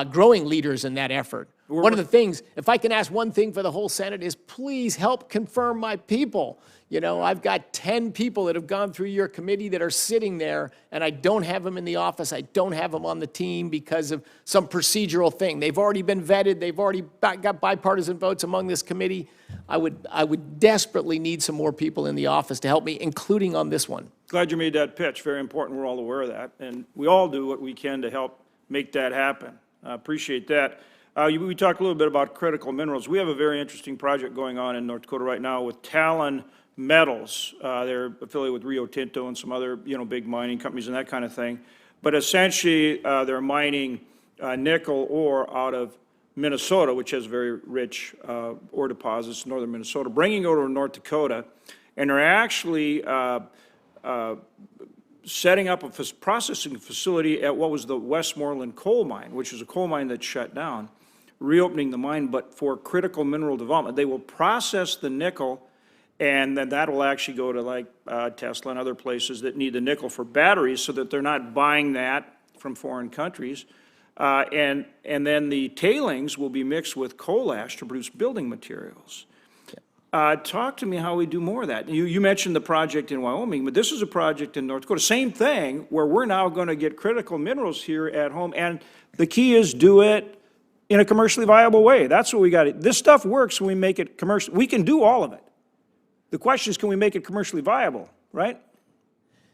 growing leaders in that effort. One of the things, if I can ask one thing for the whole Senate, is please help confirm my people. You know, I've got 10 people that have gone through your committee that are sitting there, and I don't have them in the office. I don't have them on the team because of some procedural thing. They've already been vetted. They've already got bipartisan votes among this committee. I would desperately need some more people in the office to help me, including on this one. Glad you made that pitch. Very important. We're all aware of that. And we all do what we can to help make that happen. I appreciate that. We talked a little bit about critical minerals. We have a very interesting project going on in North Dakota right now with Talon Metals. They're affiliated with Rio Tinto and some other, big mining companies and that kind of thing. But essentially, they're mining nickel ore out of Minnesota, which has very rich ore deposits, northern Minnesota, bringing it over to North Dakota. And they're actually setting up a processing facility at what was the Westmoreland coal mine, which is a coal mine that shut down, reopening the mine, but for critical mineral development. They will process the nickel, and then that will actually go to like Tesla and other places that need the nickel for batteries so that they're not buying that from foreign countries. And then the tailings will be mixed with coal ash to produce building materials. Talk to me how we do more of that. You mentioned the project in Wyoming, but this is a project in North Dakota. Same thing, where we're now going to get critical minerals here at home, and the key is do it in a commercially viable way. That's what we got. This stuff works when we make it commercial. We can do all of it. The question is, can we make it commercially viable, right?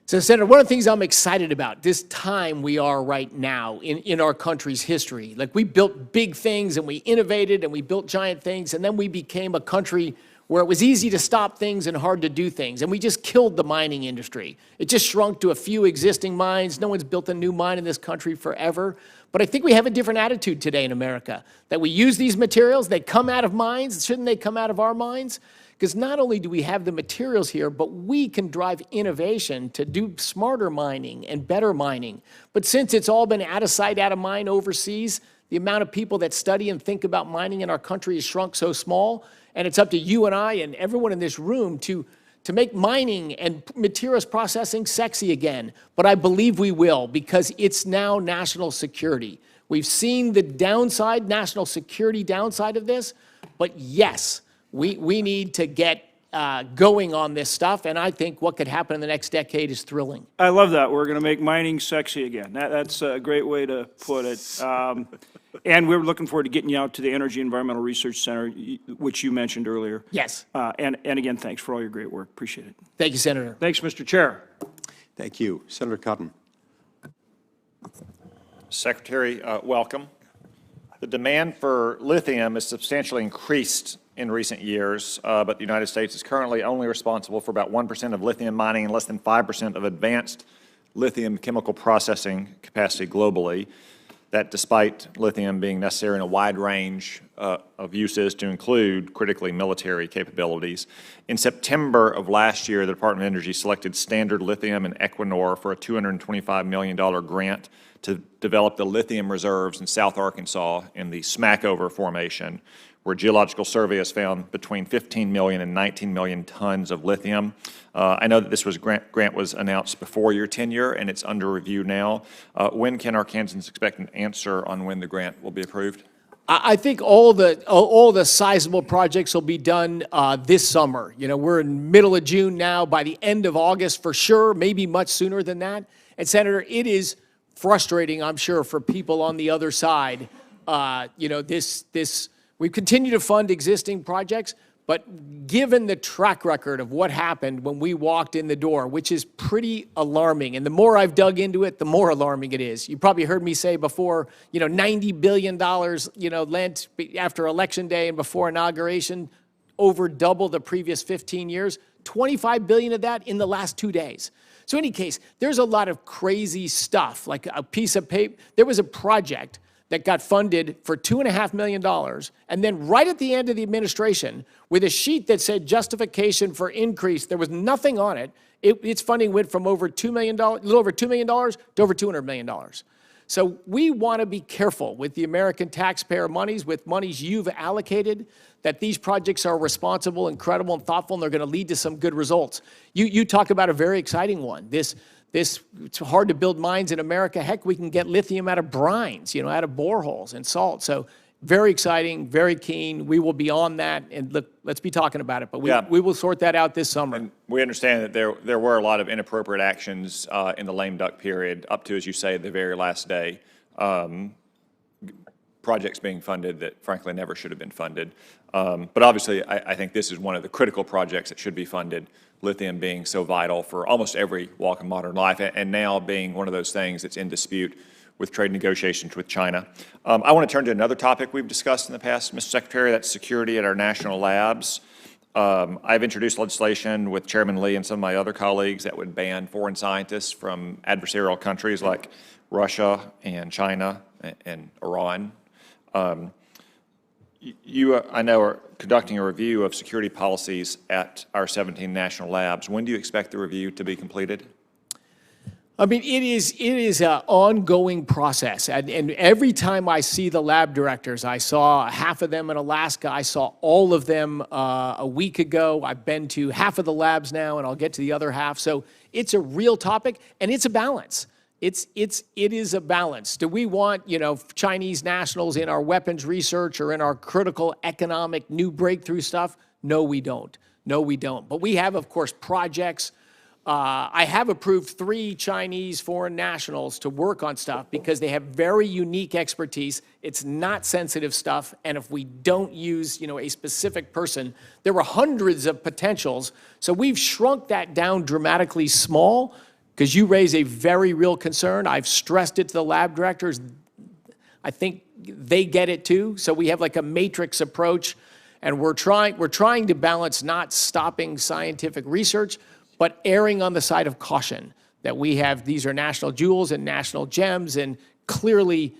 So, Senator, one of the things I'm excited about, this time we are right now in our country's history. Like, we built big things, and we innovated, and we built giant things, and then we became a country where it was easy to stop things and hard to do things, and we just killed the mining industry. It just shrunk to a few existing mines. No one's built a new mine in this country forever. But I think we have a different attitude today in America, that we use these materials, they come out of mines. Shouldn't they come out of our mines? Because not only do we have the materials here, but we can drive innovation to do smarter mining and better mining. But since it's all been out of sight, out of mind overseas, the amount of people that study and think about mining in our country has shrunk so small, and it's up to you and I and everyone in this room to make mining and materials processing sexy again. But I believe we will, because it's now national security. We've seen the downside, national security downside of this, but yes, we need to get going on this stuff, and I think what could happen in the next decade is thrilling. I love that. We're going to make mining sexy again. That's a great way to put it. And we're looking forward to getting you out to the Energy Environmental Research Center, which you mentioned earlier. Yes. And again, thanks for all your great work. Appreciate it. Thank you, Senator. Thanks, Mr. Chair. Thank you. Senator Cotton. Secretary, welcome. The demand for lithium has substantially increased in recent years, but the United States is currently only responsible for about 1% of lithium mining and less than 5% of advanced lithium chemical processing capacity globally. That despite lithium being necessary in a wide range of uses to include critically military capabilities. In September of last year, the Department of Energy selected Standard Lithium and Equinor for a $225 million grant to develop the lithium reserves in South Arkansas in the Smackover Formation, where Geological Survey has found between 15 million and 19 million tons of lithium. I know that this grant was announced before your tenure, and it's under review now. When can Arkansans expect an answer on when the grant will be approved? I think all the sizable projects will be done this summer. You know, we're in middle of June now. By the end of August, for sure, maybe much sooner than that. And Senator, it is frustrating, I'm sure, for people on the other side. We continue to fund existing projects, but given the track record of what happened when we walked in the door, which is pretty alarming, and the more I've dug into it, the more alarming it is. You probably heard me say before, $90 billion, lent after Election Day and before inauguration, over double the previous 15 years. $25 billion of that in the last 2 days. So in any case, there's a lot of crazy stuff, like a piece of paper. There was a project that got funded for $2.5 million, and then right at the end of the administration, with a sheet that said justification for increase, there was nothing on it. Its funding went from over $2 million, a little over $2 million to over $200 million. So we want to be careful with the American taxpayer monies, with monies you've allocated, that these projects are responsible, incredible, and thoughtful, and they're going to lead to some good results. You talk about a very exciting one. It's hard to build mines in America. Heck, we can get lithium out of brines, out of boreholes and salt. So very exciting, very keen. We will be on that, and look, let's be talking about it. But we will sort that out this summer. And we understand that there were a lot of inappropriate actions in the lame duck period, up to, as you say, the very last day. Projects being funded that frankly never should have been funded. But obviously, I think this is one of the critical projects that should be funded, lithium being so vital for almost every walk of modern life, and now being one of those things that's in dispute with trade negotiations with China. I want to turn to another topic we've discussed in the past, Mr. Secretary, that's security at our national labs. I've introduced legislation with Chairman Lee and some of my other colleagues that would ban foreign scientists from adversarial countries like Russia and China and Iran. You, I know, are conducting a review of security policies at our 17 national labs. When do you expect the review to be completed? I mean, it is an ongoing process. And every time I see the lab directors, I saw half of them in Alaska. I saw all of them a week ago. I've been to half of the labs now, and I'll get to the other half. So it's a real topic, and it's a balance. It is a balance. Do we want, Chinese nationals in our weapons research or in our critical economic new breakthrough stuff? No, we don't. No, we don't. But we have, of course, projects. I have approved 3 Chinese foreign nationals to work on stuff because they have very unique expertise. It's not sensitive stuff. And if we don't use, a specific person, there were hundreds of potentials. So we've shrunk that down dramatically small, because you raise a very real concern. I've stressed it to the lab directors. I think they get it too. So we have like a matrix approach, and we're trying to balance not stopping scientific research, but erring on the side of caution, that we have, these are national jewels and national gems, and clearly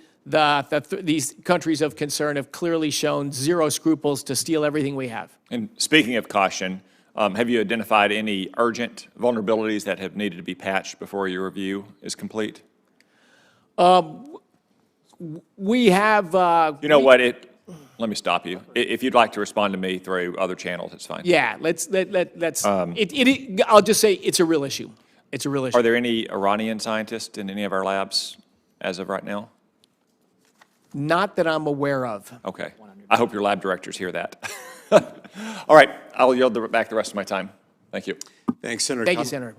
these countries of concern have clearly shown zero scruples to steal everything we have. And speaking of caution, have you identified any urgent vulnerabilities that have needed to be patched before your review is complete? We have... You know what? Let me stop you. If you'd like to respond to me through other channels, it's fine. Yeah, let's I'll just say it's a real issue. It's a real issue. Are there any Iranian scientists in any of our labs as of right now? Not that I'm aware of. Okay. I hope your lab directors hear that. All right, I'll yield back the rest of my time. Thank you. Thanks, Senator. Thank you, Senator.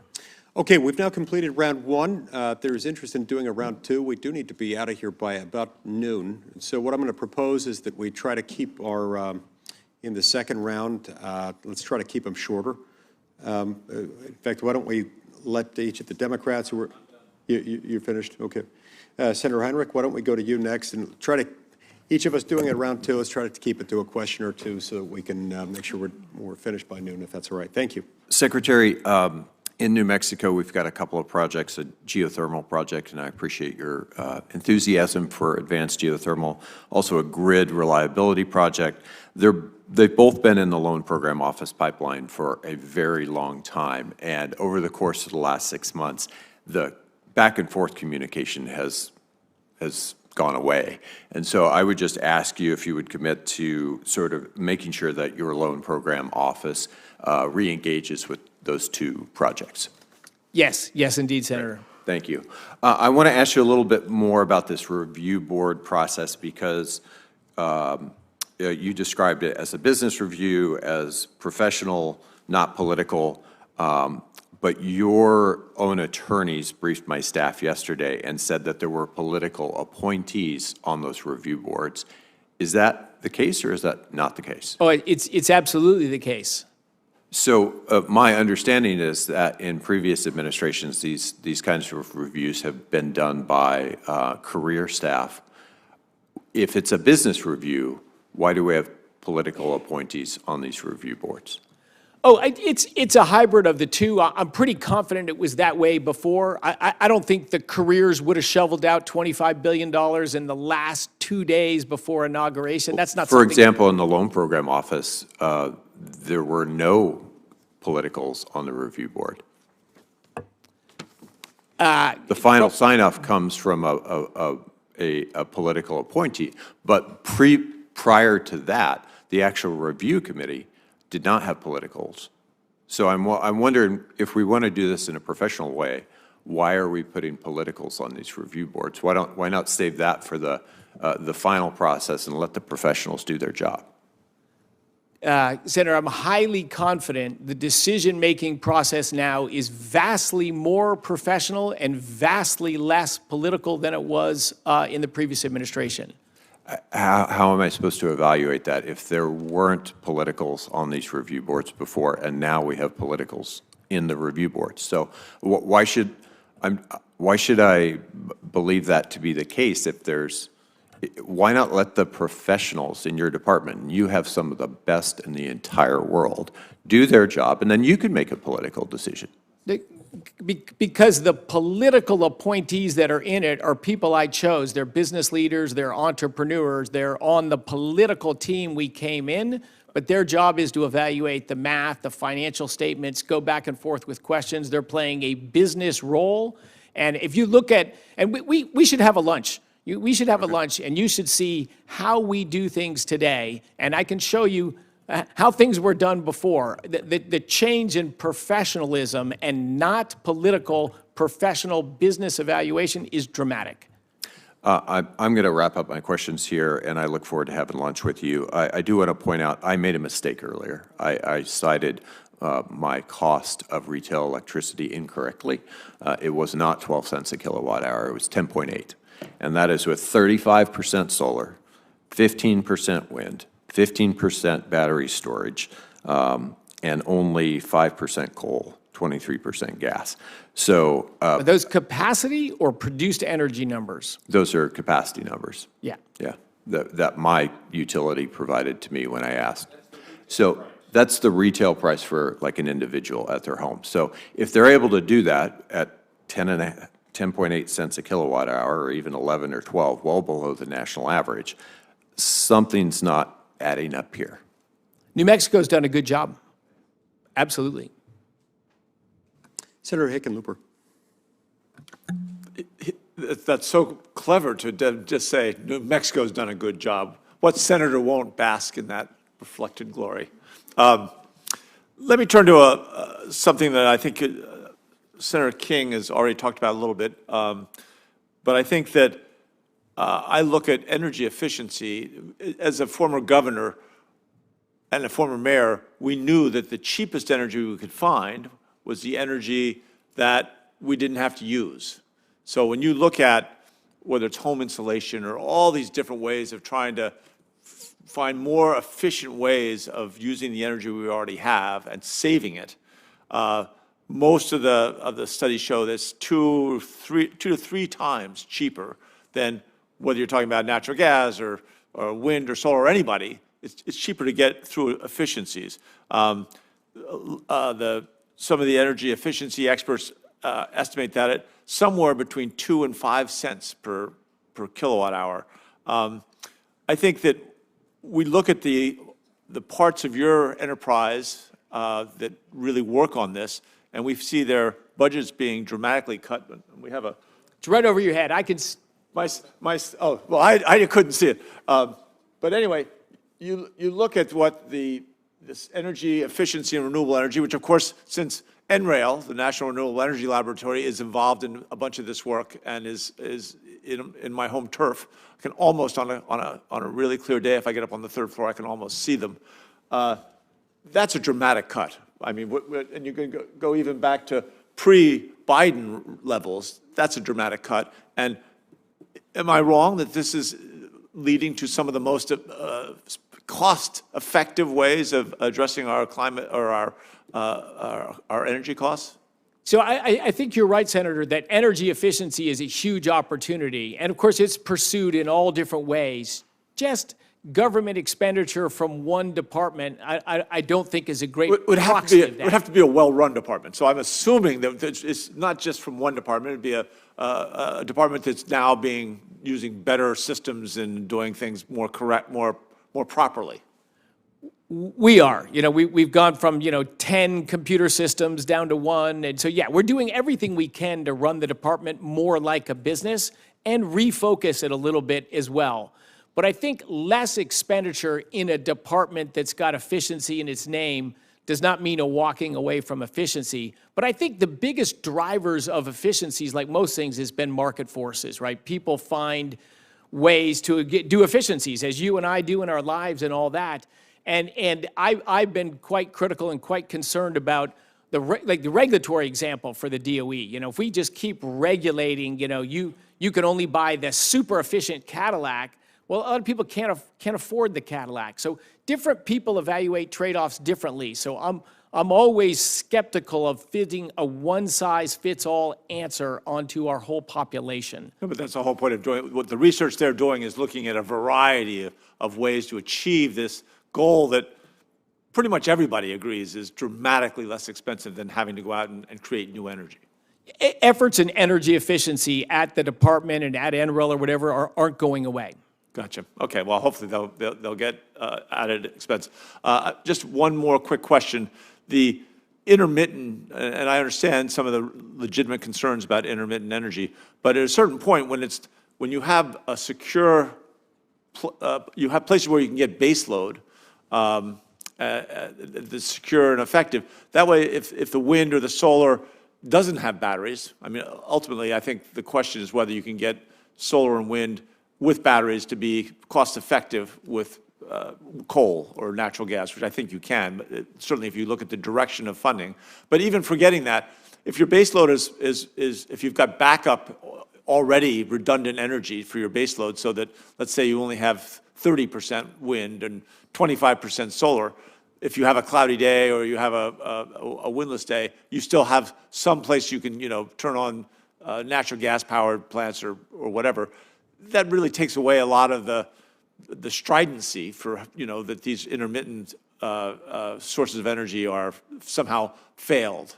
Okay, we've now completed round 1. If there's interest in doing a round 2, we do need to be out of here by about noon. So what I'm going to propose is that we try to keep our, in the second round, let's try to keep them shorter. In fact, why don't we let each of the Democrats who were, you're finished? Okay. Senator Heinrich, why don't we go to you next and try to, each of us doing it round 2, let's try to keep it to a question or 2 so that we can make sure we're finished by noon, if that's all right. Thank you. Secretary, in New Mexico, we've got a couple of projects, a geothermal project, and I appreciate your enthusiasm for advanced geothermal, also a grid reliability project. They've both been in the Loan Program Office pipeline for a very long time, and over the course of the last 6 months, the back and forth communication has gone away. And so I would just ask you if you would commit to sort of making sure that your Loan Program Office re-engages with those 2 projects. Yes, yes, indeed, Senator. Thank you. I want to ask you a little bit more about this review board process because you described it as a business review, as professional, not political, but your own attorneys briefed my staff yesterday and said that there were political appointees on those review boards. Is that the case or is that not the case? Oh, it's absolutely the case. So my understanding is that in previous administrations, these kinds of reviews have been done by career staff. If it's a business review, why do we have political appointees on these review boards? It's a hybrid of the two. I'm pretty confident it was that way before. I don't think the careers would have shoveled out $25 billion in the last 2 days before inauguration. That's not For something. example, in the loan program office, there were no politicals on the review board. The final sign-off comes from a political appointee, but prior to that, the actual review committee did not have politicals. So I'm wondering, if we want to do this in a professional way, why are we putting politicals on these review boards? Why not save that for the final process and let the professionals do their job? Senator, I'm highly confident the decision-making process now is vastly more professional and vastly less political than it was in the previous administration. How am I supposed to evaluate that if there weren't politicals on these review boards before, and now we have politicals in the review boards? So why should I believe that to be the case if there's? Why not let the professionals in your department, and you have some of the best in the entire world, do their job, and then you can make a political decision? Because the political appointees that are in it are people I chose. They're business leaders, they're entrepreneurs, they're on the political team we came in, but their job is to evaluate the math, the financial statements, go back and forth with questions. They're playing a business role. And if you look at, and we should have a lunch. We should have a lunch, and you should see how we do things today, and I can show you how things were done before. The change in professionalism and not political professional business evaluation is dramatic. I'm going to wrap up my questions here, and I look forward to having lunch with you. I do want to point out, I made a mistake earlier. I cited my cost of retail electricity incorrectly. It was not 12 cents a kilowatt hour. It was 10.8. And that is with 35% solar, 15% wind, 15% battery storage, and only 5% coal, 23% gas. So Are those capacity or produced energy numbers? those are capacity numbers. Yeah. Yeah, that my utility provided to me when I asked. So that's the retail price for like an individual at their home. So if they're able to do that at 10.8 cents a kilowatt hour, or even 11 or 12, well below the national average, something's not adding up here. New Mexico's done a good job. Absolutely. Senator Hickenlooper. That's so clever to just say New Mexico's done a good job. What senator won't bask in that reflected glory? Let me turn to something that I think Senator King has already talked about a little bit, but I think that I look at energy efficiency. As a former governor and a former mayor, we knew that the cheapest energy we could find was the energy that we didn't have to use. So when you look at whether it's home insulation or all these different ways of trying to find more efficient ways of using the energy we already have and saving it, most of the studies show that's 2 to 3 times cheaper than whether you're talking about natural gas or wind or solar or anybody. It's cheaper to get through efficiencies. Some of the energy efficiency experts estimate that at somewhere between 2 and 5 cents per kilowatt hour. I think that we look at the parts of your enterprise that really work on this, and we see their budgets being dramatically cut. We have a. It's right over your head. I can. Oh, well, I couldn't see it. But anyway, you look at what this energy efficiency and renewable energy, which of course, since NREL, the National Renewable Energy Laboratory, is involved in a bunch of this work and is in my home turf. I can almost on a really clear day, if I get up on the 3rd floor, I can almost see them. That's a dramatic cut. I mean, and you can go even back to pre-Biden levels. That's a dramatic cut. And am I wrong that this is leading to some of the most cost-effective ways of addressing our climate or our energy costs? So I think you're right, Senator, that energy efficiency is a huge opportunity. And of course, it's pursued in all different ways. Just government expenditure from one department, I don't think is a great Would have proxy to of be, that. would have to be a well-run department. So I'm assuming that it's not just from one department, it'd be a department that's now using better systems and doing things more correct, more properly. We are. We've gone from, 10 computer systems down to 1. And so, yeah, we're doing everything we can to run the department more like a business and refocus it a little bit as well. But I think less expenditure in a department that's got efficiency in its name does not mean a walking away from efficiency. But I think the biggest drivers of efficiencies, like most things, has been market forces, right? People find ways to do efficiencies, as you and I do in our lives and all that. And I've been quite critical and quite concerned about the regulatory example for the DOE. If we just keep regulating, you can only buy the super efficient Cadillac. Well, other people can't afford the Cadillac. So different people evaluate trade-offs differently. So I'm always skeptical of fitting a one-size-fits-all answer onto our whole population. No, but that's the whole point of doing, what the research they're doing is looking at a variety of ways to achieve this goal that pretty much everybody agrees is dramatically less expensive than having to go out and create new energy. Efforts in energy efficiency at the department and at NREL or whatever aren't going away. Gotcha. Okay, well, hopefully they'll get added expense. Just one more quick question. The intermittent, and I understand some of the legitimate concerns about intermittent energy, but at a certain point when you have a secure, you have places where you can get base load, that's secure and effective. That way, if the wind or the solar doesn't have batteries, I mean, ultimately, I think the question is whether you can get solar and wind with batteries to be cost-effective with coal or natural gas, which I think you can, but certainly if you look at the direction of funding. But even forgetting that, if your base load is if you've got backup already redundant energy for your base load, so that, let's say you only have 30% wind and 25% solar, if you have a cloudy day or you have a windless day, you still have some place you can, turn on natural gas powered plants or whatever. That really takes away a lot of the stridency for, that these intermittent sources of energy are somehow failed.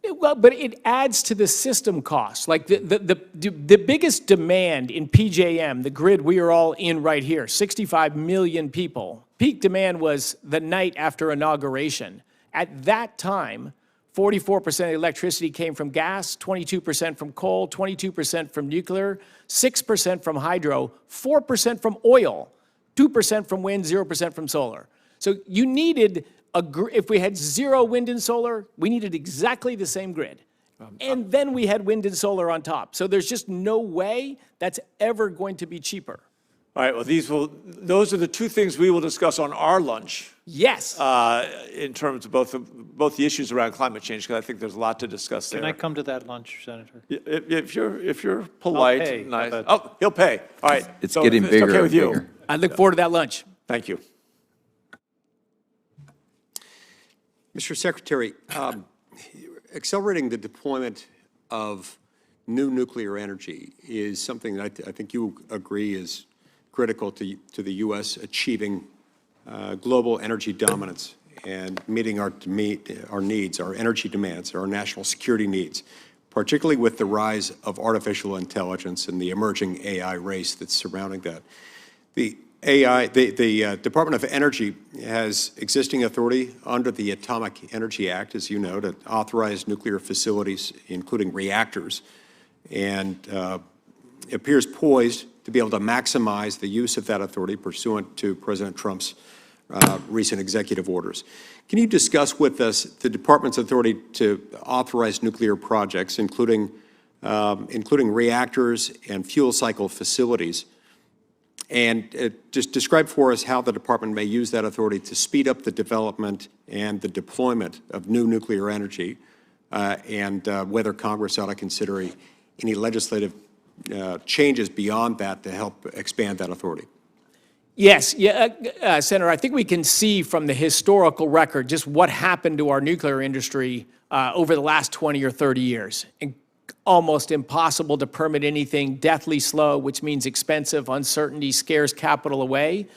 Well, but it adds to the system costs. Like the biggest demand in PJM, the grid we are all in right here, 65 million people. Peak demand was the night after inauguration. At that time, 44% of the electricity came from gas, 22% from coal, 22% from nuclear, 6% from hydro, 4% from oil, 2% from wind, 0% from solar. So you needed if we had zero wind and solar, we needed exactly the same grid. And then we had wind and solar on top. So there's just no way that's ever going to be cheaper. All right, well, those are the two things we will discuss on our lunch. Yes. In terms of both the issues around climate change, because I think there's a lot to discuss there. Can I come to that lunch, Senator? If you're polite, pay. nice. Oh, he'll pay. All right. It's So getting if bigger okay and with you. bigger. I look forward to that lunch. Thank you. Mr. Secretary, accelerating the deployment of new nuclear energy is something that I think you agree is critical to the U.S. achieving global energy dominance and meeting our needs, our energy demands, our national security needs, particularly with the rise of artificial intelligence and the emerging AI race that's surrounding that. The Department of Energy has existing authority under the Atomic Energy Act, as you know, to authorize nuclear facilities, including reactors, and appears poised to be able to maximize the use of that authority pursuant to President Trump's recent executive orders. Can you discuss with us the department's authority to authorize nuclear projects, including reactors and fuel cycle facilities, and just describe for us how the department may use that authority to speed up the development and the deployment of new nuclear energy, and whether Congress ought to consider any legislative changes beyond that to help expand that authority? Yes, Senator, I think we can see from the historical record just what happened to our nuclear industry over the last 20 or 30 years. And almost impossible to permit anything, deathly slow, which means expensive, uncertainty scares capital away.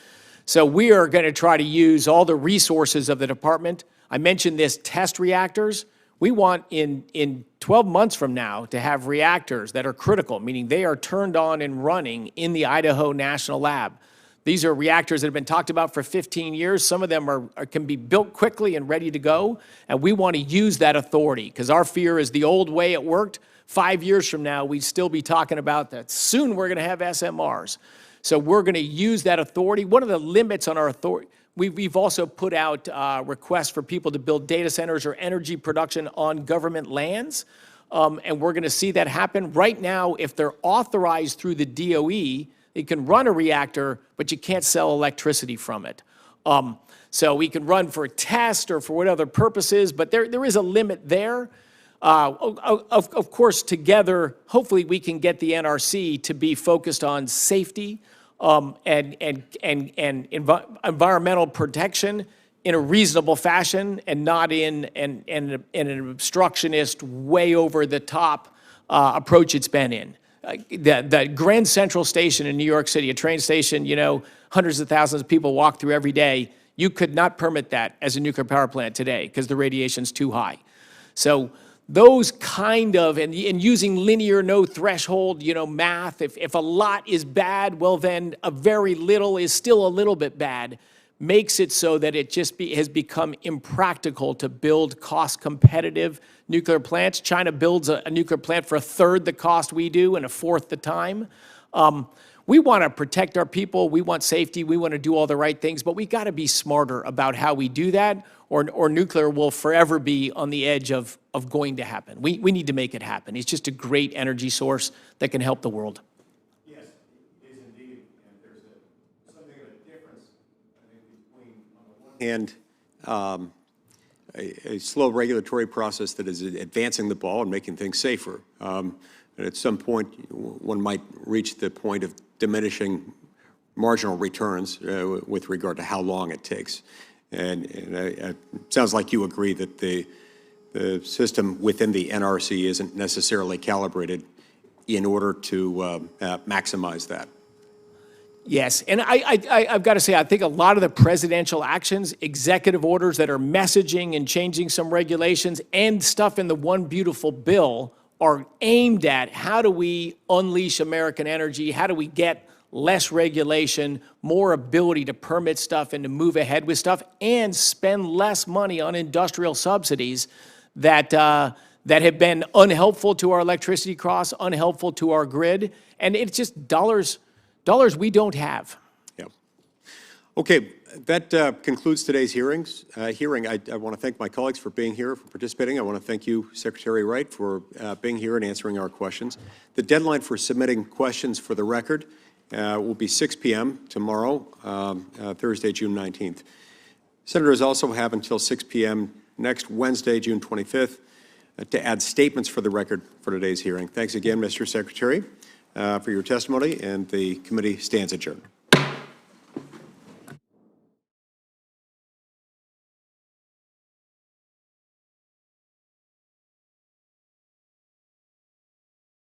So we are going to try to use all the resources of the department. I mentioned this test reactors. We want in 12 months from now to have reactors that are critical, meaning they are turned on and running in the Idaho National Lab. These are reactors that have been talked about for 15 years. Some of them can be built quickly and ready to go, and we want to use that authority because our fear is the old way it worked. 5 years from now, we'd still be talking about that. Soon we're going to have SMRs. So we're going to use that authority. One of the limits on our authority, we've also put out requests for people to build data centers or energy production on government lands, and we're going to see that happen. Right now, if they're authorized through the DOE, you can run a reactor, but you can't sell electricity from it. So we can run for a test or for what other purposes, but there is a limit there. Of course, together, hopefully we can get the NRC to be focused on safety and environmental protection in a reasonable fashion and not in an obstructionist, way over the top approach it's been in. The Grand Central Station in New York City, a train station, you know, hundreds of thousands of people walk through every day. You could not permit that as a nuclear power plant today because the radiation's too high. So those kind of, and using linear, no threshold, you know, math, if a lot is bad, well then a very little is still a little bit bad, makes it so that it just has become impractical to build cost-competitive nuclear plants. China builds a nuclear plant for a third the cost we do and a fourth the time. We want to protect our people. We want safety. We want to do all the right things, but we got to be smarter about how we do that, or nuclear will forever be on the edge of going to happen. We need to make it happen. It's just a great energy source that can help the world. Yes, it is indeed. And there's something of a difference, I think, between, on the one hand, a slow regulatory process that is advancing the ball and making things safer. And at some point, one might reach the point of diminishing marginal returns with regard to how long it takes. And it sounds like you agree that the system within the NRC isn't necessarily calibrated in order to maximize that. Yes, and I've got to say, I think a lot of the presidential actions, executive orders that are messaging and changing some regulations, and stuff in the One Beautiful Bill are aimed at how do we unleash American energy, how do we get less regulation, more ability to permit stuff and to move ahead with stuff, and spend less money on industrial subsidies that have been unhelpful to our electricity costs, unhelpful to our grid, and it's just dollars we don't have. Yeah. Okay, that concludes today's hearing. I want to thank my colleagues for being here, for participating. I want to thank you, Secretary Wright, for being here and answering our questions. The deadline for submitting questions for the record will be 6 p.m. tomorrow, Thursday, June 19th. Senators also have until 6 p.m. next Wednesday, June 25th, to add statements for the record for today's hearing. Thanks again, Mr. Secretary, for your testimony, and the committee stands adjourned.